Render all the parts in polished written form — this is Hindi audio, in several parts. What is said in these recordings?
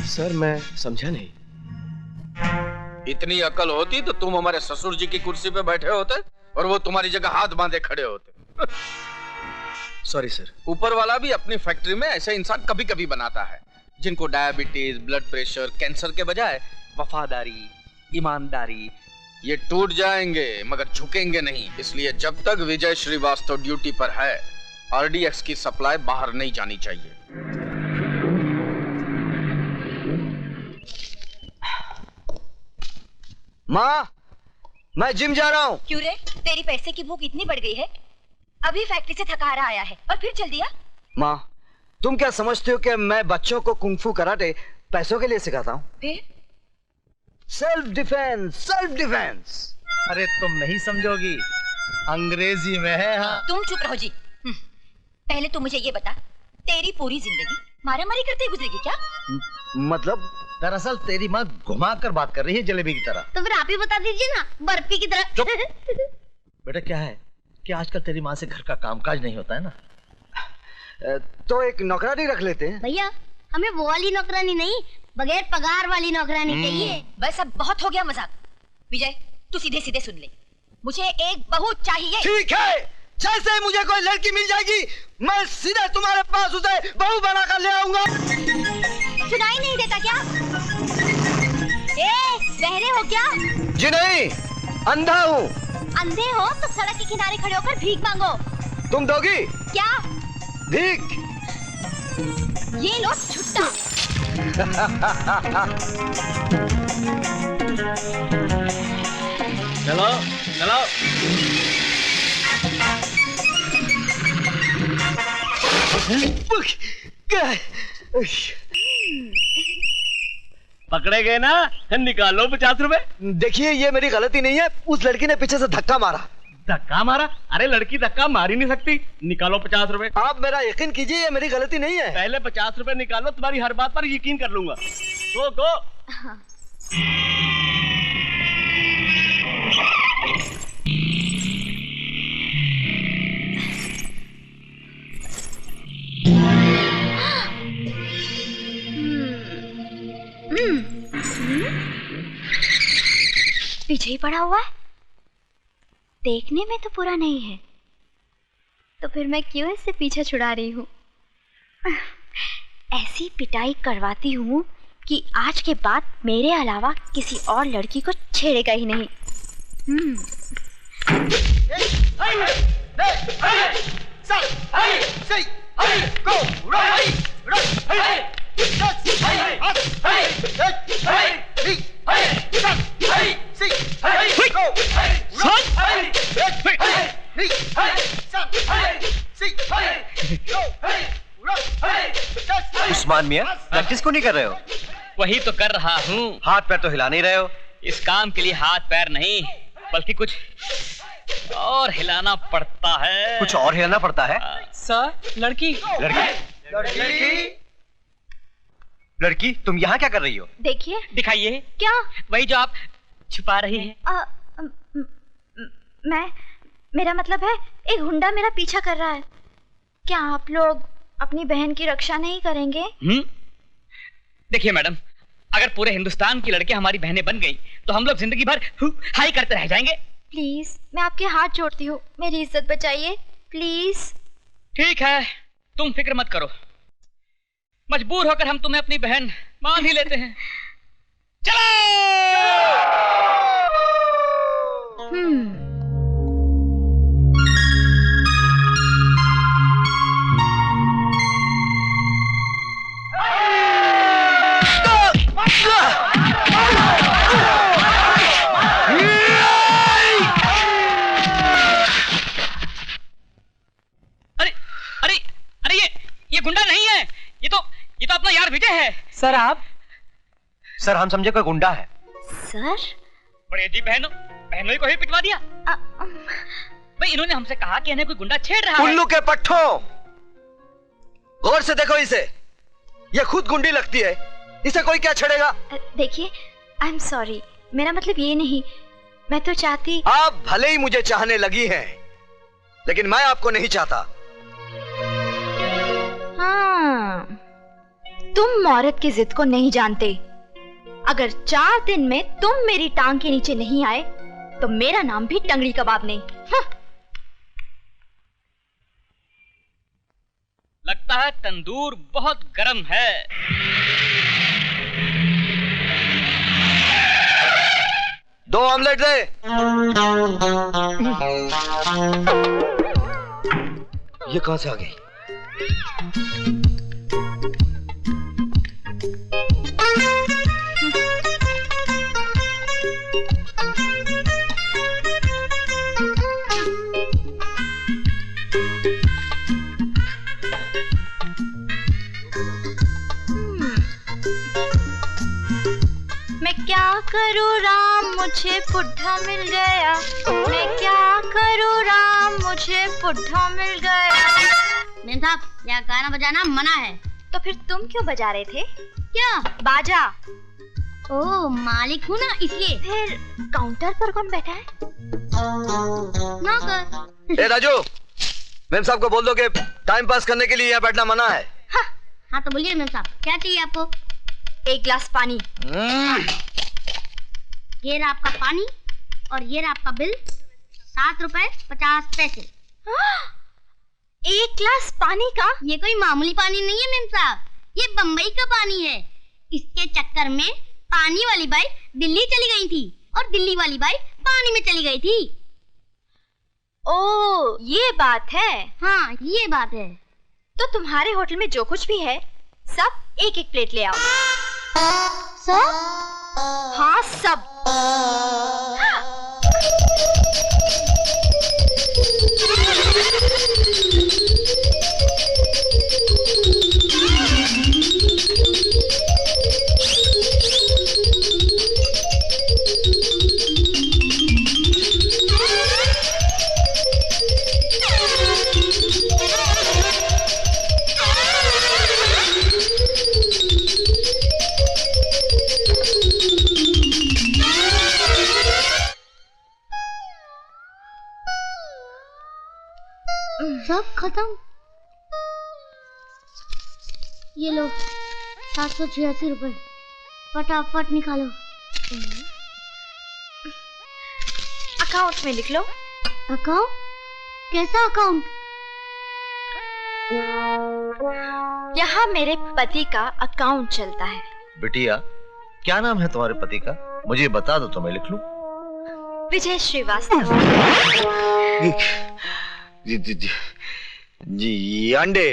सर मैं समझा नहीं। इतनी अकल होती तो तुम हमारे ससुर जी की कुर्सी पे बैठे होते और वो तुम्हारी जगह हाथ बांधे खड़े होते। Sorry sir. ऊपर वाला भी अपनी फैक्ट्री में ऐसे इंसान कभी कभी बनाता है जिनको डायबिटीज, ब्लड प्रेशर, कैंसर के बजाय वफादारी, ईमानदारी ये टूट जाएंगे मगर झुकेंगे नहीं। इसलिए जब तक विजय श्रीवास्तव ड्यूटी पर है आरडीएक्स की सप्लाई बाहर नहीं जानी चाहिए। माँ, मैं जिम जा रहा हूँ। क्यों रे? तेरी पैसे की भूख इतनी बढ़ गई है? अभी फैक्ट्री से थका रहा आया है और फिर चल दिया? माँ, तुम क्या समझते हो कि मैं बच्चों को कुंफू कराटे पैसों के लिए सिखाता हूँ? फिर? Self defence, self defence. अरे तुम नहीं समझोगी, अंग्रेजी में है। हाँ। तुम चुप रहो जी। पहले तुम मुझे ये बता, तेरी पूरी जिंदगी मारामारी करते गुजरेगी क्या? मतलब? दरअसल तेरी माँ घुमा कर बात कर रही है जलेबी की तरह। तो फिर आप ही बता दीजिए ना, बर्फी की तरह। चुप। बेटा क्या है कि आजकल तेरी माँ से घर का कामकाज नहीं होता है ना। तो एक नौकरानी रख लेते हैं। भैया हमें वो वाली नौकरानी नहीं, बगैर पगार वाली नौकरानी चाहिए। बस अब बहुत हो गया मजाक। विजय तू सीधे सीधे सुन ले, मुझे एक बहू चाहिए। ठीक है, जैसे मुझे कोई लड़की मिल जाएगी मैं सीधे तुम्हारे पास उसे बहू बनाकर ले आऊंगा। सुनाई नहीं देता क्या? बहरे हो क्या? जी नहीं, अंधा हूँ। अंधे हो तो सड़क के किनारे खड़े होकर भीख मांगो। तुम दोगी? क्या भीख? ये लो छुट्टा। चलो चलो। पकड़े गए ना, निकालो 50 रुपए। देखिए ये मेरी गलती नहीं है, उस लड़की ने पीछे से धक्का मारा। धक्का मारा? अरे लड़की धक्का मार ही नहीं सकती। निकालो 50 रुपए। आप मेरा यकीन कीजिए, ये मेरी गलती नहीं है। पहले 50 रुपए निकालो, तुम्हारी हर बात पर यकीन कर लूंगा। गो। पीछे ही पड़ा हुआ है, देखने में तो पूरा नहीं है, तो फिर मैं क्यों इससे पीछा छुड़ा रही हूँ? ऐसी पिटाई करवाती हूँ कि आज के बाद मेरे अलावा किसी और लड़की को छेड़ेगा ही नहीं। उस्मान मियां, प्रैक्टिस को नहीं कर रहे हो? वही तो कर रहा हूँ। हाथ पैर तो हिला नहीं रहे हो। इस काम के लिए हाथ पैर नहीं बल्कि कुछ और हिलाना पड़ता है। कुछ और हिलाना पड़ता है? सर लड़की लड़की तुम यहाँ क्या कर रही हो? देखिए। दिखाइए। क्या? वही जो आप छुपा रही हैं। मेरा मतलब है एक गुंडा मेरा पीछा कर रहा है। क्या आप लोग अपनी बहन की रक्षा नहीं करेंगे? देखिए मैडम, अगर पूरे हिंदुस्तान की लड़कियां हमारी बहनें बन गई तो हम लोग जिंदगी भर हाई करते रह जाएंगे। प्लीज मैं आपके हाथ जोड़ती हूँ, मेरी इज्जत बचाइए प्लीज। ठीक है, तुम फिक्र मत करो, मजबूर होकर हम तुम्हें अपनी बहन मान ही लेते हैं। चलो। ये गुंडा नहीं है, ये तो अपना यार विजय है। सर आप? सर हम समझे कोई गुंडा है। सर? बड़े अजीब, बहनों को ही पिटवा दिया। भाई इन्होंने हमसे कहा कि इन्हें कोई गुंडा छेड़ रहा है। उल्लू के पट्टों, गौर से देखो इसे, ये खुद गुंडी लगती है, इसे कोई क्या छेड़ेगा? देखिए आई एम सॉरी, मेरा मतलब ये नहीं, मैं तो चाहती। आप भले ही मुझे चाहने लगी हैं, लेकिन मैं आपको नहीं चाहता। हाँ तुम औरत की जिद को नहीं जानते। अगर 4 दिन में तुम मेरी टांग के नीचे नहीं आए तो मेरा नाम भी टंगड़ी कबाब नहीं। लगता है तंदूर बहुत गर्म है। दो ऑमलेट दे। ये कहां से आ गई? मैं क्या करूँ राम मुझे बुढ़ा मिल गया, मैं क्या करूँ राम मुझे बुढ़ा मिल गया। मेम साहब, यहाँ गाना बजाना मना है। तो फिर तुम क्यों बजा रहे थे? क्या? बाजा। ओ, मालिक हूँ ना इसलिए। फिर काउंटर पर कौन बैठा है? नौकर। ए राजू, मेम साहब को बोल दो कि टाइम पास करने के लिए यहाँ बैठना मना है। हाँ तो बोलिए मेम साहब, क्या चाहिए आपको? 1 गिलास पानी। ये रहा आपका पानी और ये रहा आपका बिल, 7 रुपए 50 पैसे। 1 गिलास पानी का? ये कोई मामूली पानी नहीं है मेम साहब, ये बम्बई का पानी है। इसके चक्कर में पानी वाली बाई दिल्ली चली गई थी और दिल्ली वाली बाई पानी में चली गई थी। ओ, ये बात है। हाँ, ये बात है। तो तुम्हारे होटल में जो कुछ भी है सब 1-1 प्लेट ले आओ। सब? हाँ, सब। सब खत्म। ये लो 786 रुपए, फटाफट निकालो। अकाउंट में लिख लो। अकाउंट? कैसा अकाउंट? यहाँ मेरे पति का अकाउंट चलता है। बिटिया, क्या नाम है तुम्हारे पति का? मुझे बता दो तो मैं लिख लूं। विजय श्रीवास्तव। जी अंडे।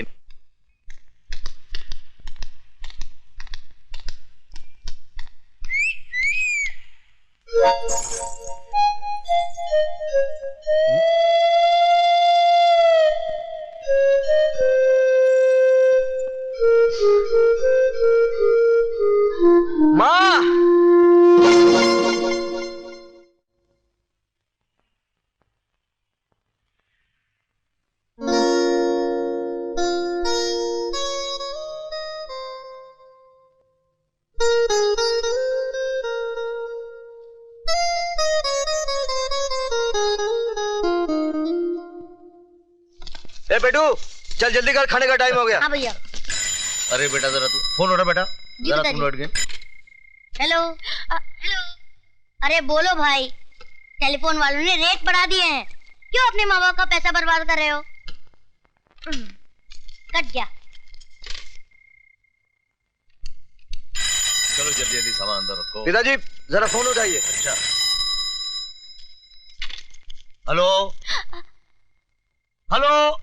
माँ, ए बेटू, चल जल्दी कर, खाने का टाइम हो गया। हाँ भैया। अरे बेटा जरा तू फोन उठा बेटा, जी जरा पिताजी। तुम लौट गए। हेलो। हेलो। अरे बोलो भाई, टेलीफोन वालों ने रेट बढ़ा दिए हैं, क्यों अपने माँ बाप का पैसा बर्बाद कर रहे हो? कट गया। चलो जल्दी जल्दी सामान अंदर रखो। पिताजी जरा फोन उठाइए। अच्छा, हेलो हेलो।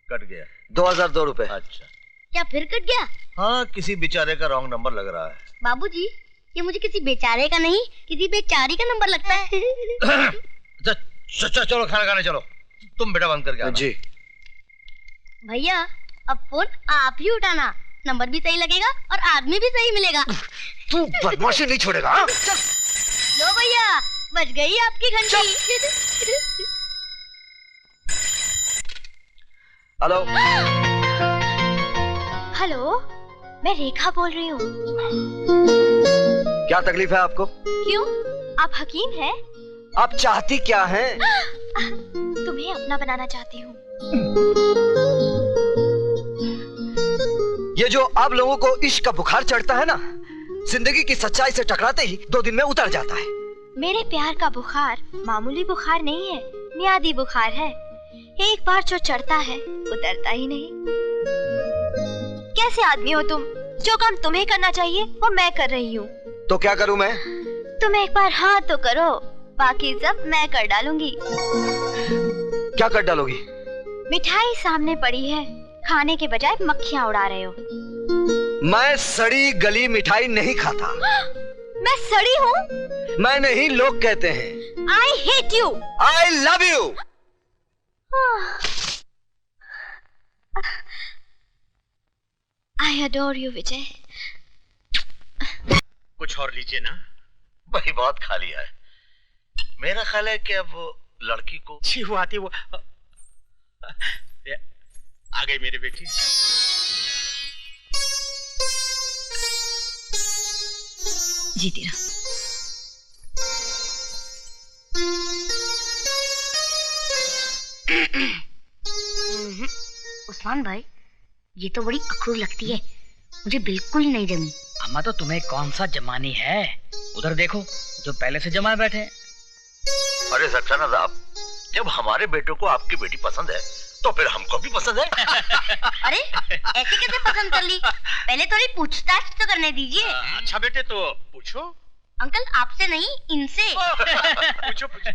कट गया। 2002 रुपए। अच्छा, क्या फिर कट गया? हाँ किसी बेचारे का रॉन्ग नंबर लग रहा है। बाबूजी, ये मुझे किसी बेचारे का नहीं, किसी बेचारी का नंबर लगता है। चलो खाना खाने चलो। तुम बेटा बंद करके आना। जी भैया, अब फोन आप ही उठाना, नंबर भी सही लगेगा और आदमी भी सही मिलेगा। तू बदमाशी नहीं छोड़ेगा। हाँ? लो भैया, बज गई आपकी घंटी। हेलो। हेलो, मैं रेखा बोल रही हूँ। क्या तकलीफ है आपको? क्यों, आप हकीम हैं? आप चाहती क्या हैं? तुम्हें अपना बनाना चाहती हूँ। ये जो आप लोगों को इश्क का बुखार चढ़ता है ना, जिंदगी की सच्चाई से टकराते ही 2 दिन में उतर जाता है। मेरे प्यार का बुखार मामूली बुखार नहीं है, मियादी बुखार है। एक बार जो चढ़ता है उतरता ही नहीं। कैसे आदमी हो तुम? जो काम तुम्हें करना चाहिए वो मैं कर रही हूँ। तो क्या करूँ मैं? तुम एक बार हाँ तो करो, बाकी सब मैं कर डालूंगी। क्या कर डालोगी? मिठाई सामने पड़ी है, खाने के बजाय मक्खियाँ उड़ा रहे हो। मैं सड़ी गली मिठाई नहीं खाता। मैं सड़ी हूँ? मैं नहीं, लोग कहते हैं। I hate you. I love you. I adore you, विजय। कुछ और लीजिए ना, वही बहुत खा लिया है। मेरा ख्याल है कि अब वो लड़की को छी वो आती वो आ गई मेरी बेटी। जीती रहो। उस्मान भाई, ये तो बड़ी अखरूर लगती है, मुझे बिल्कुल नहीं जमी। अम्मा तो तुम्हें कौन सा जमानी है? उधर देखो जो पहले से जमाए बैठे हैं। अरे सक्सेना साहब, जब हमारे बेटों को आपकी बेटी पसंद है तो फिर हमको भी पसंद है। अरे ऐसे कैसे पसंद कर ली? पहले थोड़ी पूछताछ तो करने दीजिए। अच्छा बेटे, तो पूछो। अंकल आपसे नहीं, इनसे। पूछो पूछो।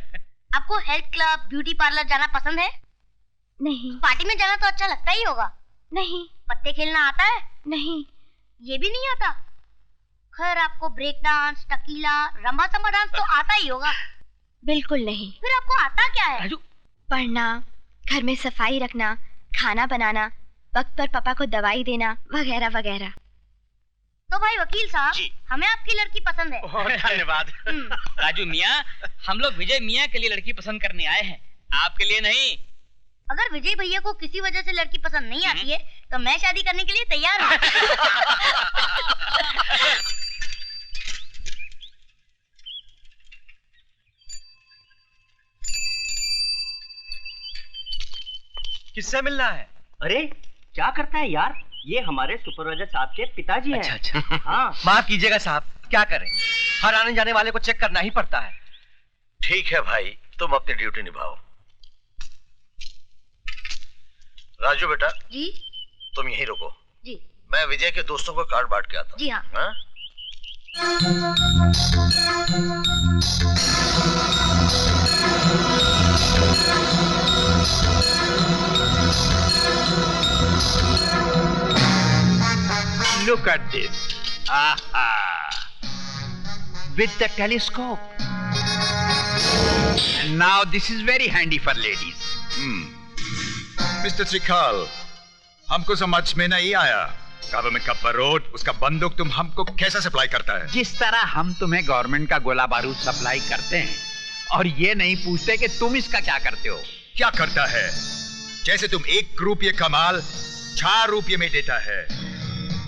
आपको हेल्थ क्लब, ब्यूटी पार्लर जाना पसंद है? नहीं। पार्टी में जाना तो अच्छा लगता ही होगा। नहीं। पत्ते खेलना आता है? नहीं। ये भी नहीं आता? खैर आपको break dance, tequila, rumba samba dance तो आता ही होगा। बिल्कुल नहीं। फिर आपको आता क्या है? पढ़ना, घर में सफाई रखना, खाना बनाना, वक्त पर पापा को दवाई देना, वगैरह वगैरह। तो भाई वकील साहब, हमें आपकी लड़की पसंद है। धन्यवाद। राजू मियाँ, हम लोग विजय मियाँ के लिए लड़की पसंद करने आए हैं, आपके लिए नहीं। अगर विजय भैया को किसी वजह से लड़की पसंद नहीं आती है तो मैं शादी करने के लिए तैयार हूँ। किससे मिलना है? अरे क्या करता है यार, ये हमारे सुपरवाइजर साहब के पिताजी हैं। अच्छा। हाँ। माफ कीजिएगा साहब, क्या करें, हर आने जाने वाले को चेक करना ही पड़ता है। ठीक है भाई, तुम अपनी ड्यूटी निभाओ। राजू बेटा जी तुम यहीं रुको, जी। मैं विजय के दोस्तों को कार्ड बांट के आता हूँ। जी हाँ। हाँ? Look at this. Aha. With the telescope. And now this is very handy for ladies. Mister त्रिकाल, हमको समझ में नहीं आया, गवर्नमेंट का बारूद, उसका बंदूक तुम हमको कैसे सप्लाई करता है? जिस तरह हम तुम्हें गवर्नमेंट का गोला बारूद सप्लाई करते हैं और ये नहीं पूछते कि तुम इसका क्या करते हो। क्या करता है? जैसे तुम 1 रुपये का माल 4 रुपये में देता है,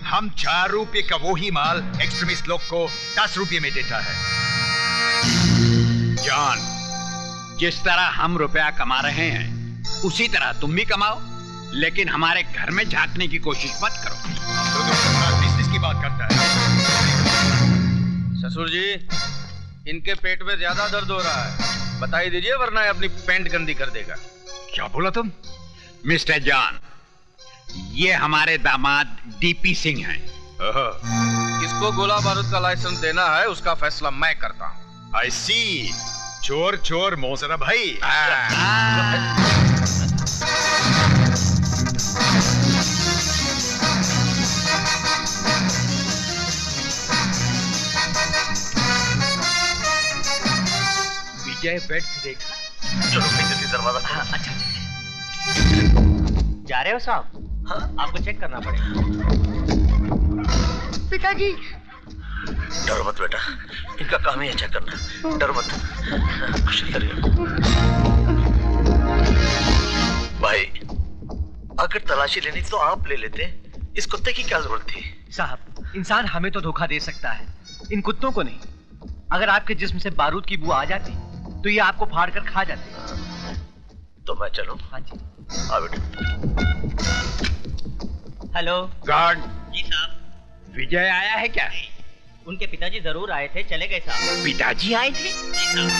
हम 4 रुपये का वही माल एक्सट्रीमिस्ट लोग को 10 रुपये में देता है। जॉन, जिस तरह हम रुपया कमा रहे हैं उसी तरह तुम भी कमाओ, लेकिन हमारे घर में झांकने की कोशिश मत करो। तो तुम बिजनेस की बात करता है? ससुर जी, इनके पेट में ज्यादा दर्द हो रहा है, बता ही दीजिए वरना अपनी पैंट गंदी कर देगा। क्या बोला तुम? मिस्टर जॉन, ये हमारे दामाद डीपी सिंह हैं। किसको गोला बारूद का लाइसेंस देना है उसका फैसला मैं करता हूँ। आई सी, चोर चोर मोजरा भाई। विजय बेड से देखा। चलो जल्दी दरवाजा खोलो। अच्छा। जा रहे हो साहब? हाँ? आपको चेक करना पड़ेगा। पिताजी। डरो मत बेटा, इनका काम ही है चेक करना, डरो मत। कुछ नहीं करिए भाई, अगर तलाशी लेनी तो आप ले लेते, इस कुत्ते की क्या जरूरत थी? साहब, इंसान हमें तो धोखा दे सकता है, इन कुत्तों को नहीं। अगर आपके जिस्म से बारूद की बू आ जाती तो ये आपको फाड़ कर खा जाते। तो मैं चलूं? हाँ जी। आ बेटा। हेलो गार्ड, जी साहब। विजय आया है क्या? उनके पिताजी जरूर आए थे, चले गए साहब। पिताजी आए थे? जी साहब।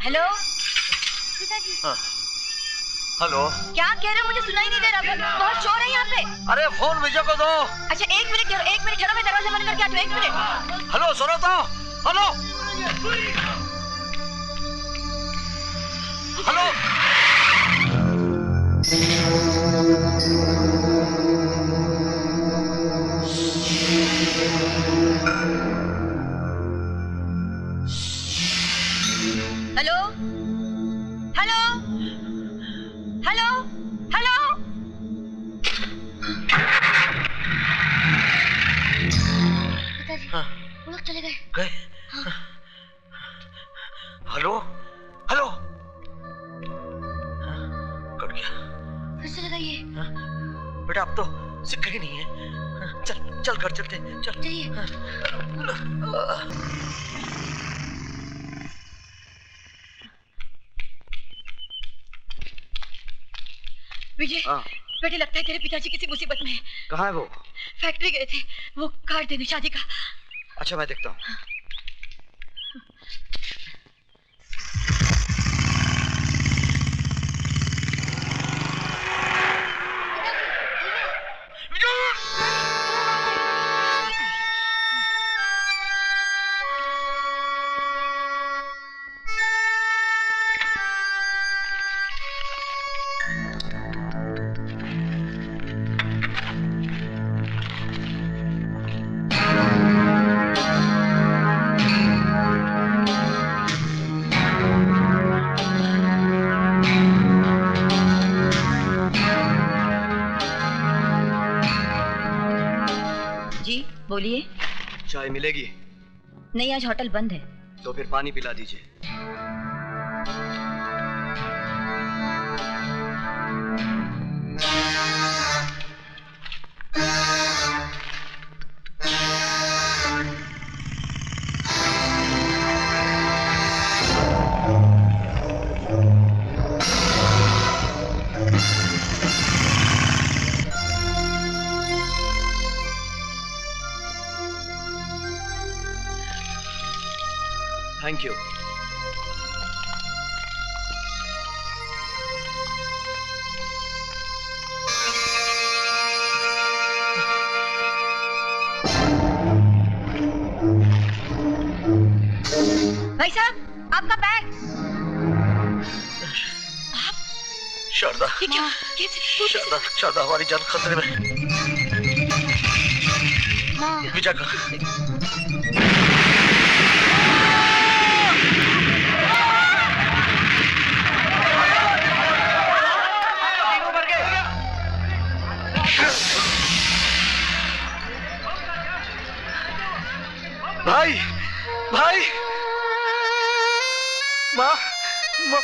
हेलो हाँ। हेलो। क्या कह रहे हो? मुझे सुनाई नहीं दे रहा। बहुत शोर है यहाँ पे। अरे फोन विजय को दो। अच्छा एक मिनट ठहरो, मैं दरवाजा बंद करके आती हूँ। 1 मिनट। हेलो सुनो तो। Hello hello. Hello hello hello hello. पिताजी वो लोग चले गए। हाँ। Hello hello. कट गया। फिर से लगाइए। बेटा अब तो सिक्का ही नहीं है। चल चल घर चलते। चल चलिए। विजय बेटे, लगता है तेरे पिताजी किसी मुसीबत में है। कहाँ है वो? फैक्ट्री गए थे, वो कार्ड देने शादी का। अच्छा मैं देखता हूँ। बोलिए। चाय मिलेगी? नहीं, आज होटल बंद है। तो फिर पानी पिला दीजिए। Thank you. भाई साहब, आपका बैग। आप? शारदा। ये क्या? शारदा, शारदा हमारी जान खतरे में। विजय का भाई भाई माँ माँ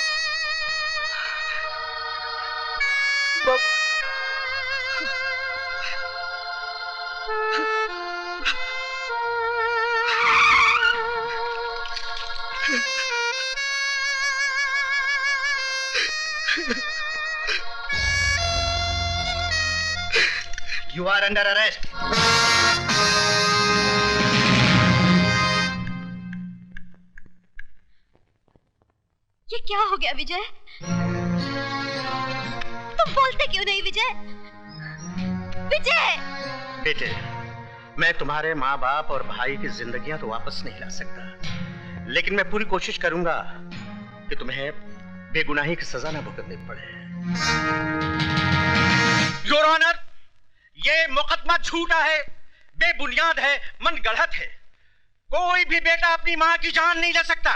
You are under arrest. ये क्या हो गया विजय? तुम बोलते क्यों नहीं विजय? विजय! बेटे, मैं तुम्हारे माँ बाप और भाई की जिंदगियां तो वापस नहीं ला सकता, लेकिन मैं पूरी कोशिश करूंगा कि तुम्हें बेगुनाही की सजा न भुगतनी पड़े। योर ऑनर, ये मुकदमा झूठा है, बेबुनियाद है, मन गढ़ंत है। कोई भी बेटा अपनी माँ की जान नहीं ले सकता,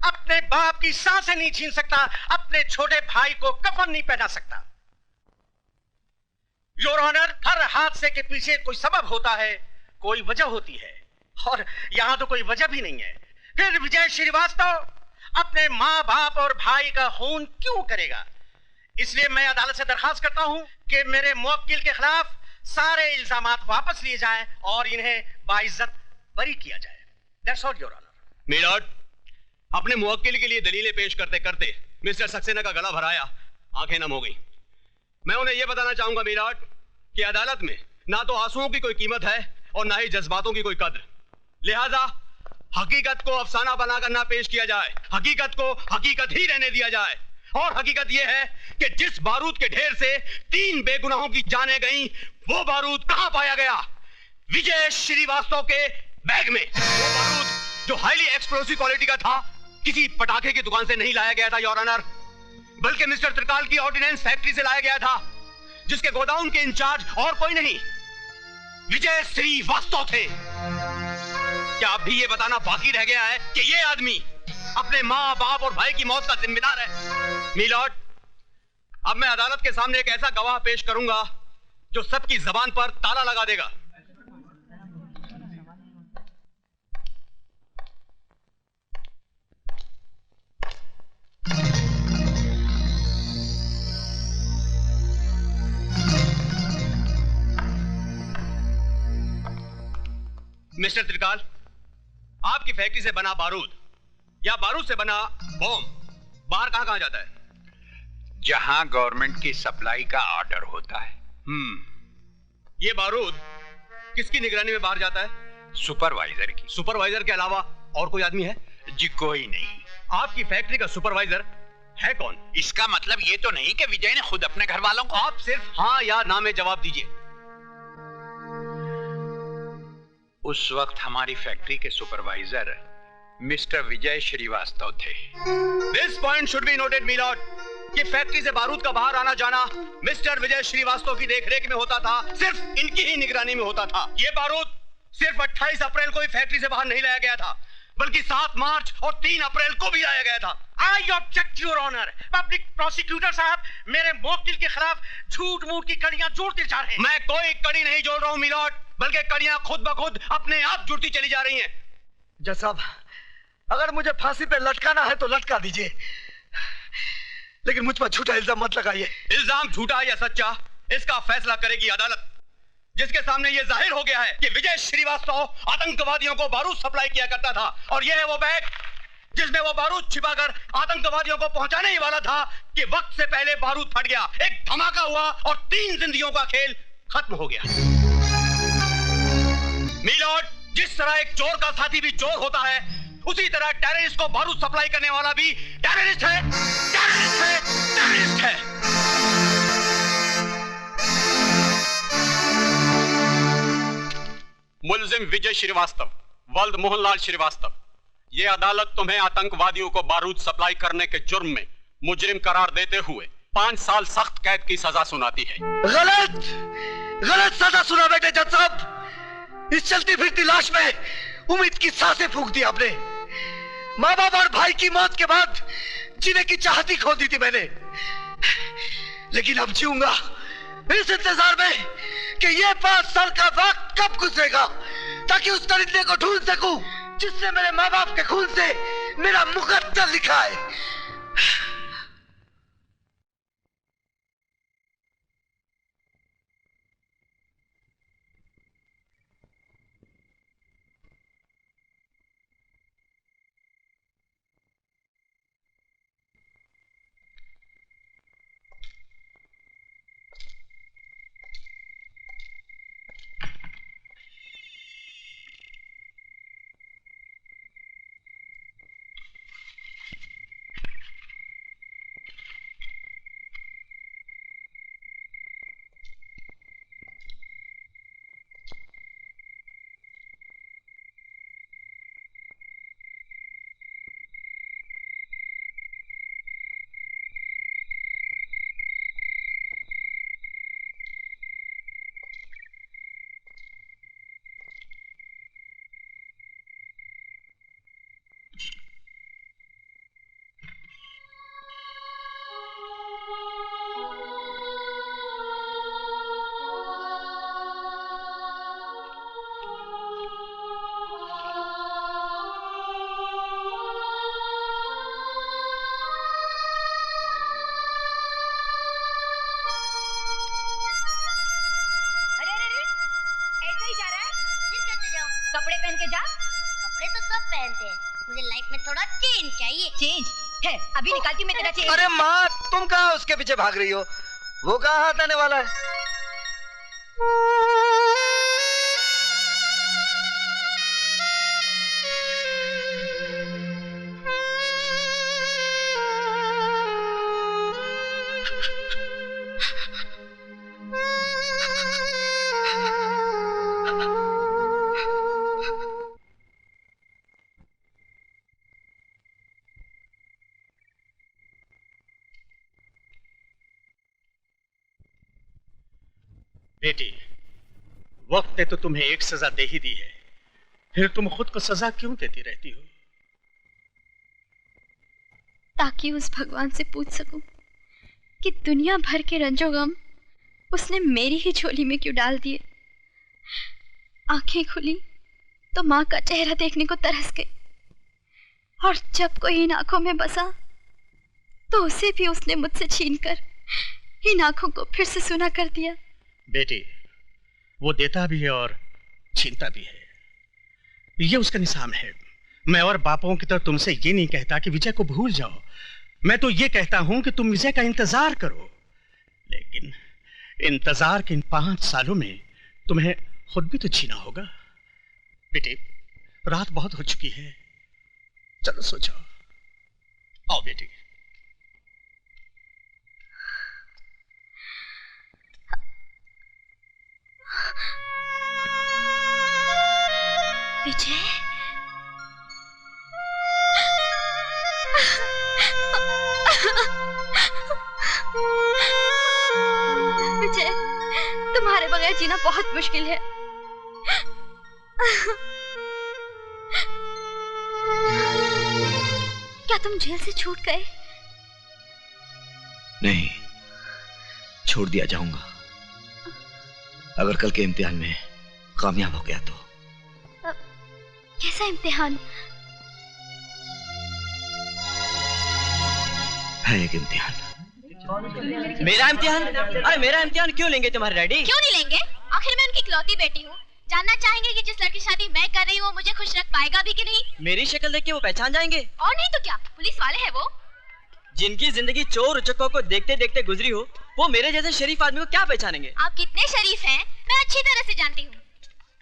अपने बाप की सांसें नहीं छीन सकता, अपने छोटे भाई को कफन नहीं पहना सकता। योर ऑनर, हर हादसे के पीछे कोई सबब होता है, कोई वजह होती है, और यहां तो कोई वजह भी नहीं है। फिर विजय श्रीवास्तव अपने माँ बाप और भाई का खून क्यों करेगा? इसलिए मैं अदालत से दरखास्त करता हूं कि मेरे मुवक्किल के खिलाफ सारे इल्जामात वापस लिए जाएं और इन्हें बाइज्जत बरी किया जाए। That's all, Your Honor. Milord, अपने मुवक्किल के लिए दलीलें पेश करते करते मिस्टर सक्सेना का गला भराया, आंखें नम हो गई। मैं उन्हें यह बताना चाहूंगा मिलॉर्ड कि अदालत में ना तो आंसुओं की कोई कीमत है और ना ही जज्बातों की कोई कद्र। लिहाजा हकीकत को अफसाना बनाकर ना पेश किया जाए, हकीकत को हकीकत ही रहने दिया जाए। और हकीकत यह है कि जिस बारूद के ढेर से 3 बेगुनाहों की जानें गईं, वो बारूद कहां पाया गया? विजय श्रीवास्तव के बैग में। वो बारूद जो हाईली एक्सप्लोसिव क्वालिटी का था, किसी पटाखे की दुकान से नहीं लाया गया था योर ऑनर, बल्कि मिस्टर त्रिकाल की ऑर्डिनेंस फैक्ट्री से लाया गया था, जिसके गोदाउन के इंचार्ज और कोई नहीं, विजय श्रीवास्तव थे। क्या अब भी ये बताना बाकी रह गया है कि ये आदमी अपने माँ बाप और भाई की मौत का जिम्मेदार है? मिलॉर्ड, अब मैं अदालत के सामने एक ऐसा गवाह पेश करूंगा जो सबकी जबान पर ताला लगा देगा। मिस्टर त्रिकाल, आपकी फैक्ट्री से बना बारूद या बारूद से बना बॉम्ब बाहर कहां जाता है? जहां गवर्नमेंट की सप्लाई का ऑर्डर होता है। ये बारूद किसकी निगरानी में बाहर जाता है? सुपरवाइजर की। सुपरवाइजर के अलावा और कोई आदमी है? जी कोई नहीं। आपकी फैक्ट्री का सुपरवाइजर है कौन? इसका मतलब ये तो नहीं कि विजय ने खुद अपने घर वालों को। आप सिर्फ हाँ या ना में जवाब दीजिए। उस वक्त हमारी फैक्ट्री के सुपरवाइजर मिस्टर विजय श्रीवास्तव थे। This point should be noted milord कि फैक्ट्री से बारूद का बाहर आना जाना मिस्टर विजय श्रीवास्तव की देखरेख में होता था, सिर्फ इनकी ही निगरानी में होता था। ये बारूद सिर्फ 28 अप्रैल को ही फैक्ट्री से बाहर नहीं लाया गया था, बल्कि 7 मार्च और 3 अप्रैल को भी लाया गया था। I object your honour. Public prosecutor साहब मेरे मुवक्किल के खिलाफ झूठ मूठ की कड़ियां जोड़ते जा रहे हैं। मैं कोई कड़ी नहीं जोड़ रहा हूं मिलॉर्ड, बल्कि कड़ियां खुद ब खुद अपने आप जुड़ती चली जा रही हैं। जज साहब, अगर मुझे फांसी पे लटकाना है तो लटका दीजिए, लेकिन मुझ पर झूठा इल्जाम मत लगाइए। इल्जाम झूठा या सच्चा, इसका फैसला करेगी अदालत, जिसके सामने यह जाहिर हो गया है कि विजय श्रीवास्तव आतंकवादियों को बारूद सप्लाई किया करता था, और यह है वो बैग जिसमें वो बारूद छिपाकर आतंकवादियों को पहुंचाने ही वाला था कि वक्त से पहले बारूद फट गया, एक धमाका हुआ और 3 जिंदगियों का खेल खत्म हो गया। मिलॉर्ड, जिस तरह एक चोर का साथी भी चोर होता है, उसी तरह टेररिस्ट को बारूद सप्लाई करने वाला भी टेररिस्ट है, टेररिस्ट है, टेररिस्ट है। मुलजिम विजय श्रीवास्तव, वल्द मोहनलाल श्रीवास्तव, ये अदालत तुम्हें आतंकवादियों को बारूद सप्लाई करने के जुर्म में मुजरिम करार देते हुए 5 साल सख्त कैद की सजा सुनाती है। गलत, गलत सजा सुना बेटे जज साहब। इस चलती फिरती लाश में उम्मीद की सांसें फूंक दी आपने। माँ बाप और भाई की मौत के बाद जीने की चाहती खो दी थी मैंने, लेकिन अब जीऊंगा इस इंतजार में कि ये 5 साल का वक्त कब गुजरेगा, ताकि उस दरिंदे को ढूंढ सकूं जिसने मेरे माँ बाप के खून से मेरा मुकद्दर लिखा है। ऐसे ही जा रहा है? फिर कैसे जाऊँ? कपड़े पहन के जा। कपड़े तो सब पहनते हैं, मुझे लाइफ में थोड़ा चेंज चाहिए। चेंज है, अभी निकालती मैं तेरा चेंज। अरे माँ, तुम कहाँ उसके पीछे भाग रही हो? वो कहाँ हाथ आने वाला है? बेटी, वक्त ने तो तुम्हें एक सजा दे ही दी है, फिर तुम खुद को सजा क्यों देती रहती हो? ताकि उस भगवान से पूछ सकूं कि दुनिया भर के रंजो गम उसने मेरी ही झोली में क्यों डाल दिए। आंखें खुली तो माँ का चेहरा देखने को तरस गई, और जब कोई इन आंखों में बसा तो उसे भी उसने मुझसे छीनकर इन आंखों को फिर से सुना कर दिया। बेटी, वो देता भी है और छीनता भी है, ये उसका निजाम है। मैं और बापों की तरह तुमसे ये नहीं कहता कि विजय को भूल जाओ, मैं तो ये कहता हूं कि तुम विजय का इंतजार करो। लेकिन इंतजार के इन 5 सालों में तुम्हें खुद भी तो जीना होगा। बेटी, रात बहुत हो चुकी है, चलो सो जाओ। आओ बेटी। विजय, विजय, तुम्हारे बगैर जीना बहुत मुश्किल है। क्या तुम जेल से छूट गए? नहीं, छोड़ दिया जाऊंगा अगर कल के इम्तिहान में कामयाब हो गया तो। कैसा इम्तिहान? है एक इम्तिहान। मेरा इम्तिहान? अरे मेरा इम्तिहान क्यों लेंगे तुम्हारे डैडी? क्यों नहीं लेंगे? आखिर मैं उनकी इकलौती बेटी हूँ। जानना चाहेंगे कि जिस लड़की शादी मैं कर रही हूँ वो मुझे खुश रख पाएगा भी कि नहीं? मेरी शक्ल देख के वो पहचान जाएंगे। और नहीं तो क्या, पुलिस वाले हैं वो। जिनकी जिंदगी चोर उचक्कों को देखते देखते गुजरी हो, वो मेरे जैसे शरीफ आदमी को क्या पहचानेंगे? आप कितने शरीफ हैं मैं अच्छी तरह से जानती हूँ।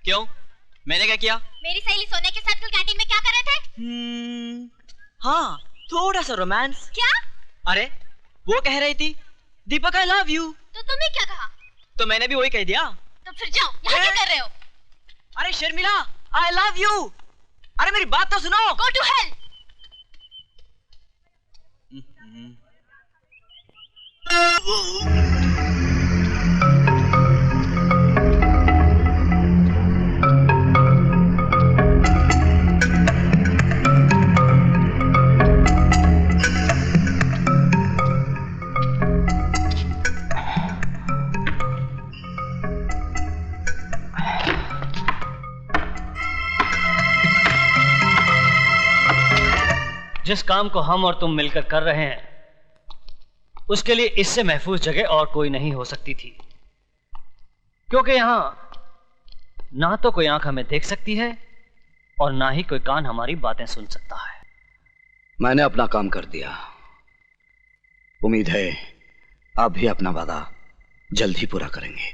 क्यों, मैंने क्या किया? मेरी सहेली सोने के साथ कल कैंटीन में क्या कर रहे थे? हाँ, थोड़ा सा रोमांस। क्या? अरे वो कह रही थी दीपक आई लव यू। तो तुमने क्या कहा? तो मैंने भी वही कह दिया। तो फिर जाओ, यहाँ क्या कर रहे हो? अरे शर्मिला, आई लव यू। अरे मेरी बात तो सुनो। Go to hell। जिस काम को हम और तुम मिलकर कर रहे हैं उसके लिए इससे महफूज जगह और कोई नहीं हो सकती थी, क्योंकि यहां ना तो कोई आंख हमें देख सकती है और ना ही कोई कान हमारी बातें सुन सकता है। मैंने अपना काम कर दिया। उम्मीद है आप भी अपना वादा जल्द ही पूरा करेंगे।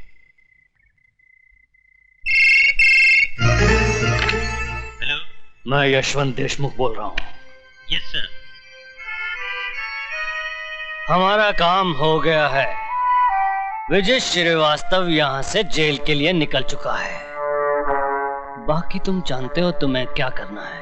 हेलो, मैं यशवंत देशमुख बोल रहा हूं। Yes sir. हमारा काम हो गया है। विजय श्रीवास्तव यहां से जेल के लिए निकल चुका है। बाकी तुम जानते हो तुम्हें क्या करना है।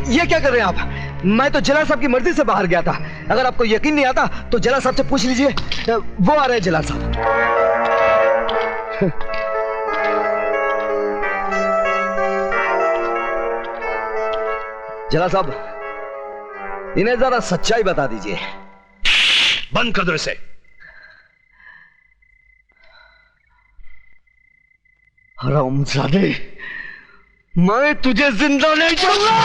ये क्या कर रहे हैं आप? मैं तो जला साहब की मर्जी से बाहर गया था। अगर आपको यकीन नहीं आता तो जला साहब से पूछ लीजिए, वो आ रहे हैं जला साहब। जला साहब, इन्हें जरा सच्चाई बता दीजिए। बंद कर दो इसे। हरामजादे, मैं तुझे जिंदा नहीं छोड़ूंगा।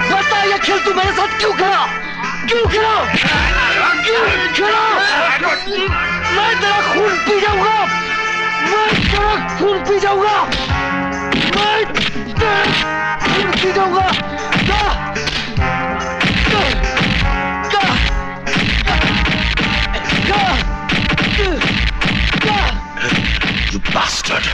बता ये खेल तू मेरे साथ क्यों खेला? क्यों खेला? क्यों खेला? मैं तेरा खून पी जाऊंगा। मैं तेरा खून पी जाऊंगा। मैं तेरा खून पी जाऊंगा। You bastard!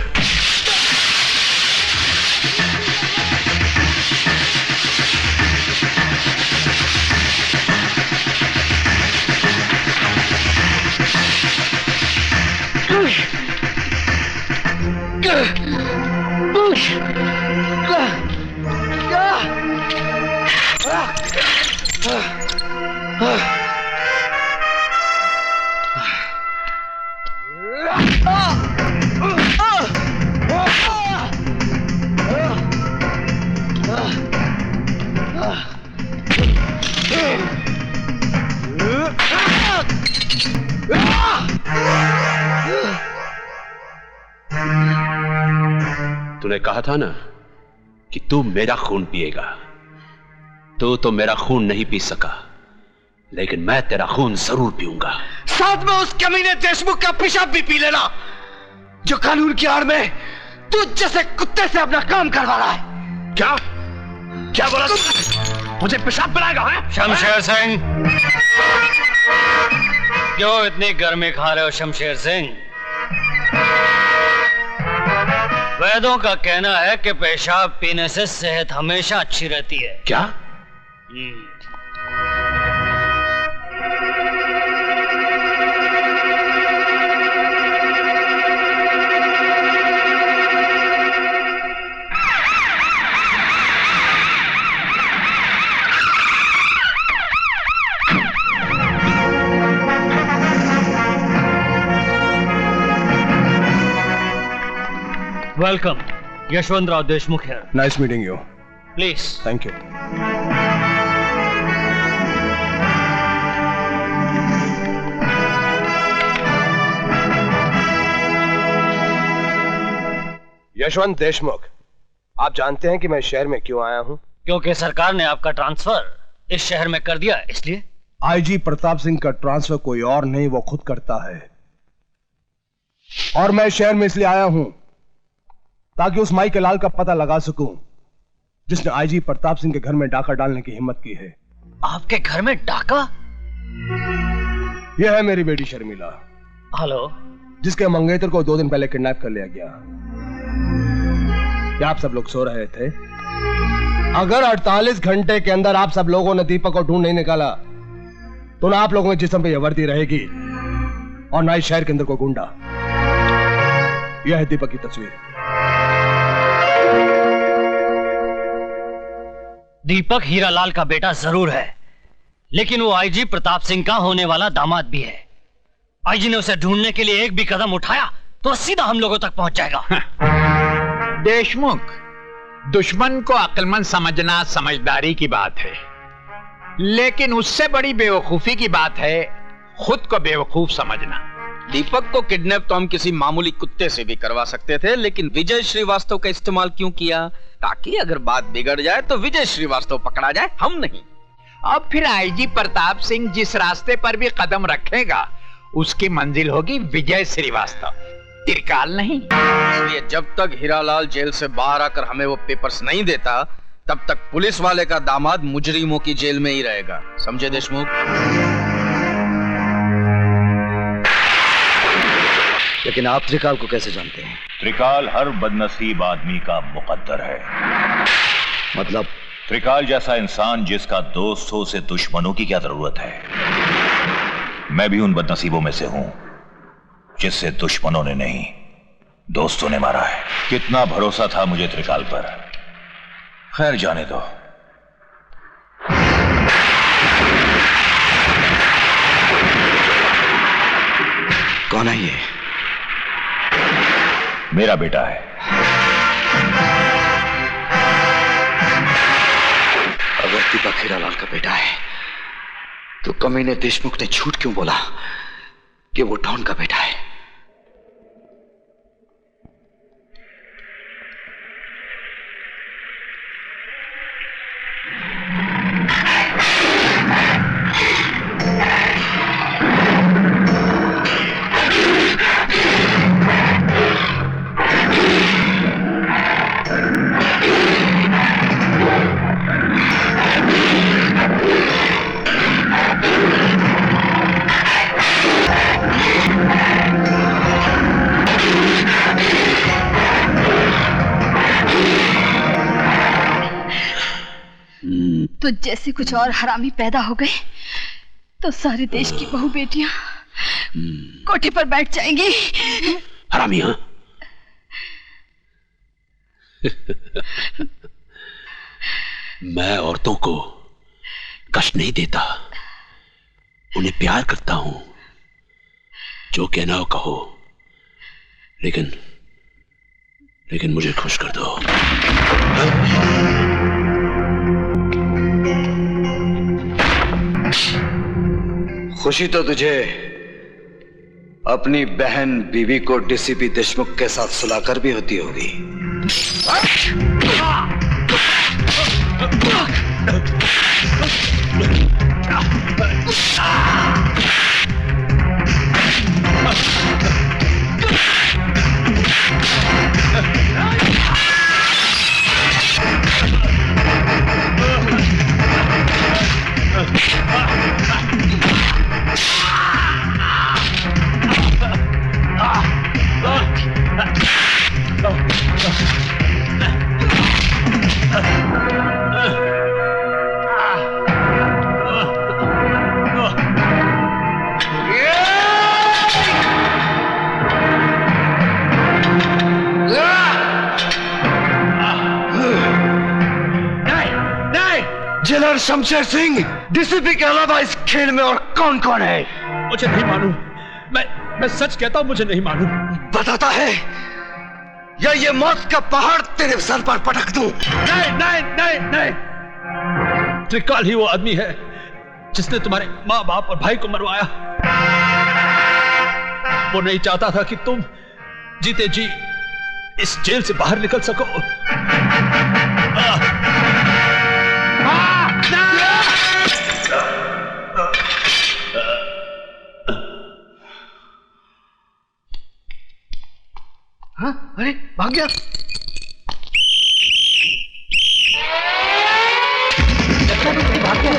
तूने कहा था ना कि तू मेरा खून पिएगा। तू तो मेरा खून नहीं पी सका, लेकिन मैं तेरा खून जरूर पीऊंगा। साथ में उस कमीने देशमुख का पेशाब भी पी लेना, जो कानून की आड़ में तू जैसे कुत्ते से अपना काम करवा रहा है। क्या क्या बोला? मुझे पेशाब पिलाएगा? शमशेर सिंह, क्यों इतनी गर्मी खा रहे हो शमशेर सिंह? वैद्यों का कहना है कि पेशाब पीने से सेहत हमेशा अच्छी रहती है। क्या? वेलकम, यशवंतराव देशमुख है। Nice meeting you. Please. Thank you. Yashwant Deshmukh, आप जानते हैं कि मैं शहर में क्यों आया हूं? क्योंकि सरकार ने आपका ट्रांसफर इस शहर में कर दिया, इसलिए। आईजी प्रताप सिंह का ट्रांसफर कोई और नहीं, वो खुद करता है। और मैं शहर में इसलिए आया हूं ताकि उस माई के लाल का पता लगा सकूं जिसने आईजी प्रताप सिंह के घर में डाका डालने की हिम्मत की है। आपके घर में डाका? यह है मेरी बेटी शर्मिला। हेलो। जिसके मंगेतर को 2 दिन पहले किडनैप कर लिया गया। क्या आप सब लोग सो रहे थे? अगर 48 घंटे के अंदर आप सब लोगों ने दीपक को ढूंढ नहीं निकाला तो ना आप लोगों के जिस्म पे यह वर्दी रहेगी और ना ही शहर के अंदर कोई गुंडा। यह है दीपक की तस्वीर। दीपक हीरालाल का बेटा जरूर है, लेकिन वो आईजी प्रताप सिंह का होने वाला दामाद भी है। आईजी ने उसे ढूंढने के लिए एक भी कदम उठाया तो सीधा हम लोगों तक पहुंच जाएगा। देशमुख, दुश्मन को अक्लमंद समझना समझदारी की बात है, लेकिन उससे बड़ी बेवकूफी की बात है खुद को बेवकूफ समझना। दीपक को किडनैप तो हम किसी मामूली कुत्ते से भी करवा सकते थे, लेकिन विजय श्रीवास्तव का इस्तेमाल क्यों किया? ताकि अगर बात बिगड़ जाए तो विजय श्रीवास्तव पकड़ा जाए, हम नहीं। अब फिर आईजी प्रताप सिंह जिस रास्ते पर भी कदम रखेगा उसकी मंजिल होगी विजय श्रीवास्तव, त्रिकाल नहीं। इसलिए जब तक हीरालाल जेल से बाहर आकर हमें वो पेपर्स नहीं देता, तब तक पुलिस वाले का दामाद मुजरिमों की जेल में ही रहेगा। समझे देशमुख? लेकिन आप त्रिकाल को कैसे जानते हैं? त्रिकाल हर बदनसीब आदमी का मुकद्दर है। मतलब? त्रिकाल जैसा इंसान जिसका दोस्त हो उसे दुश्मनों की क्या जरूरत है? मैं भी उन बदनसीबों में से हूं जिससे दुश्मनों ने नहीं दोस्तों ने मारा है। कितना भरोसा था मुझे त्रिकाल पर, खैर जाने दो। कौन है ये? मेरा बेटा है। अगर दीपक हीरालाल का बेटा है तो कमीने देशमुख ने झूठ क्यों बोला कि वो डॉन का बेटा है? तो जैसे कुछ और हरामी पैदा हो गए तो सारे देश की बहू बेटियां कोठे पर बैठ जाएंगी। हरामी? हाँ? मैं औरतों को कष्ट नहीं देता, उन्हें प्यार करता हूं। जो कहना हो कहो, लेकिन मुझे खुश कर दो। खुशी तो तुझे अपनी बहन बीवी को डीसीपी देशमुख के साथ सुलाकर भी होती होगी। जेलर शमशेर सिंह, डीसीपी के अलावा इस खेल में और कौन कौन है? मुझे नहीं मालूम। मैं सच कहता हूं, मुझे नहीं मालूम। बताता है या ये मौत का पहाड़ तेरे सर पर पटक दूं? नहीं। त्रिकाल ही वो आदमी है जिसने तुम्हारे माँ बाप और भाई को मरवाया। वो नहीं चाहता था कि तुम जीते जी इस जेल से बाहर निकल सको। हाँ? अरे भाग गया। भाग गया।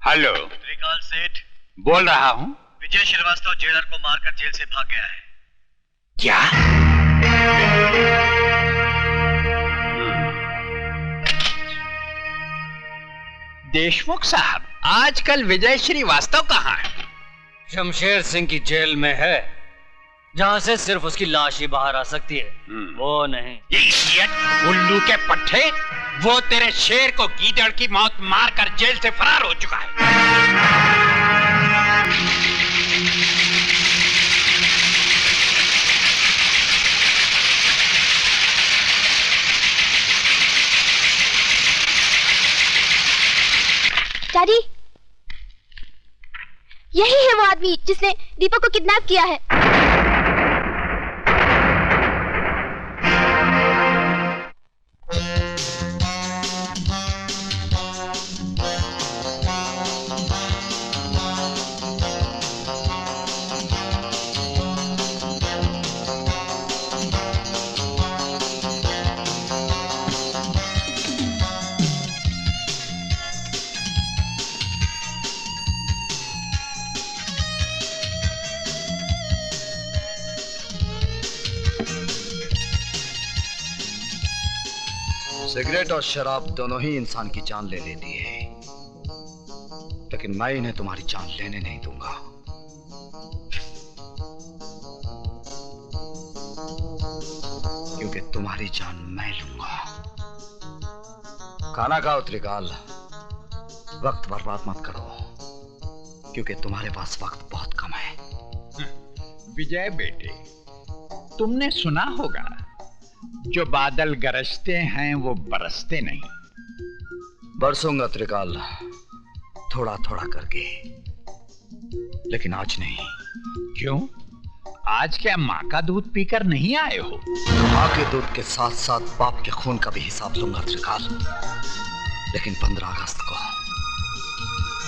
हेलो, त्रिकाल सेठ बोल रहा हूं। विजय श्रीवास्तव जेलर को मारकर जेल से भाग गया है। क्या? देशमुख साहब, आजकल विजय श्रीवास्तव कहाँ है? शमशेर सिंह की जेल में है, जहां से सिर्फ उसकी लाश ही बाहर आ सकती है। वो नहीं। उल्लू के पट्टे, वो तेरे शेर को गीदड़ की मौत मारकर जेल से फरार हो चुका है। डैडी, यही है वो आदमी जिसने दीपक को किडनैप किया है। सिगरेट और शराब दोनों ही इंसान की जान ले लेती है, लेकिन मैं इन्हें तुम्हारी जान लेने नहीं दूंगा। क्योंकि तुम्हारी जान मैं लूंगा। खाना खाओ त्रिकाल, वक्त बर्बाद मत करो, क्योंकि तुम्हारे पास वक्त बहुत कम है। विजय बेटे, तुमने सुना होगा, जो बादल गरजते हैं वो बरसते नहीं। बरसूंगा त्रिकाल, थोड़ा थोड़ा करके, लेकिन आज नहीं। क्यों? आज क्या माँ का दूध पीकर नहीं आए हो? माँ के दूध के साथ साथ बाप के खून का भी हिसाब लूंगा त्रिकाल, लेकिन 15 अगस्त को,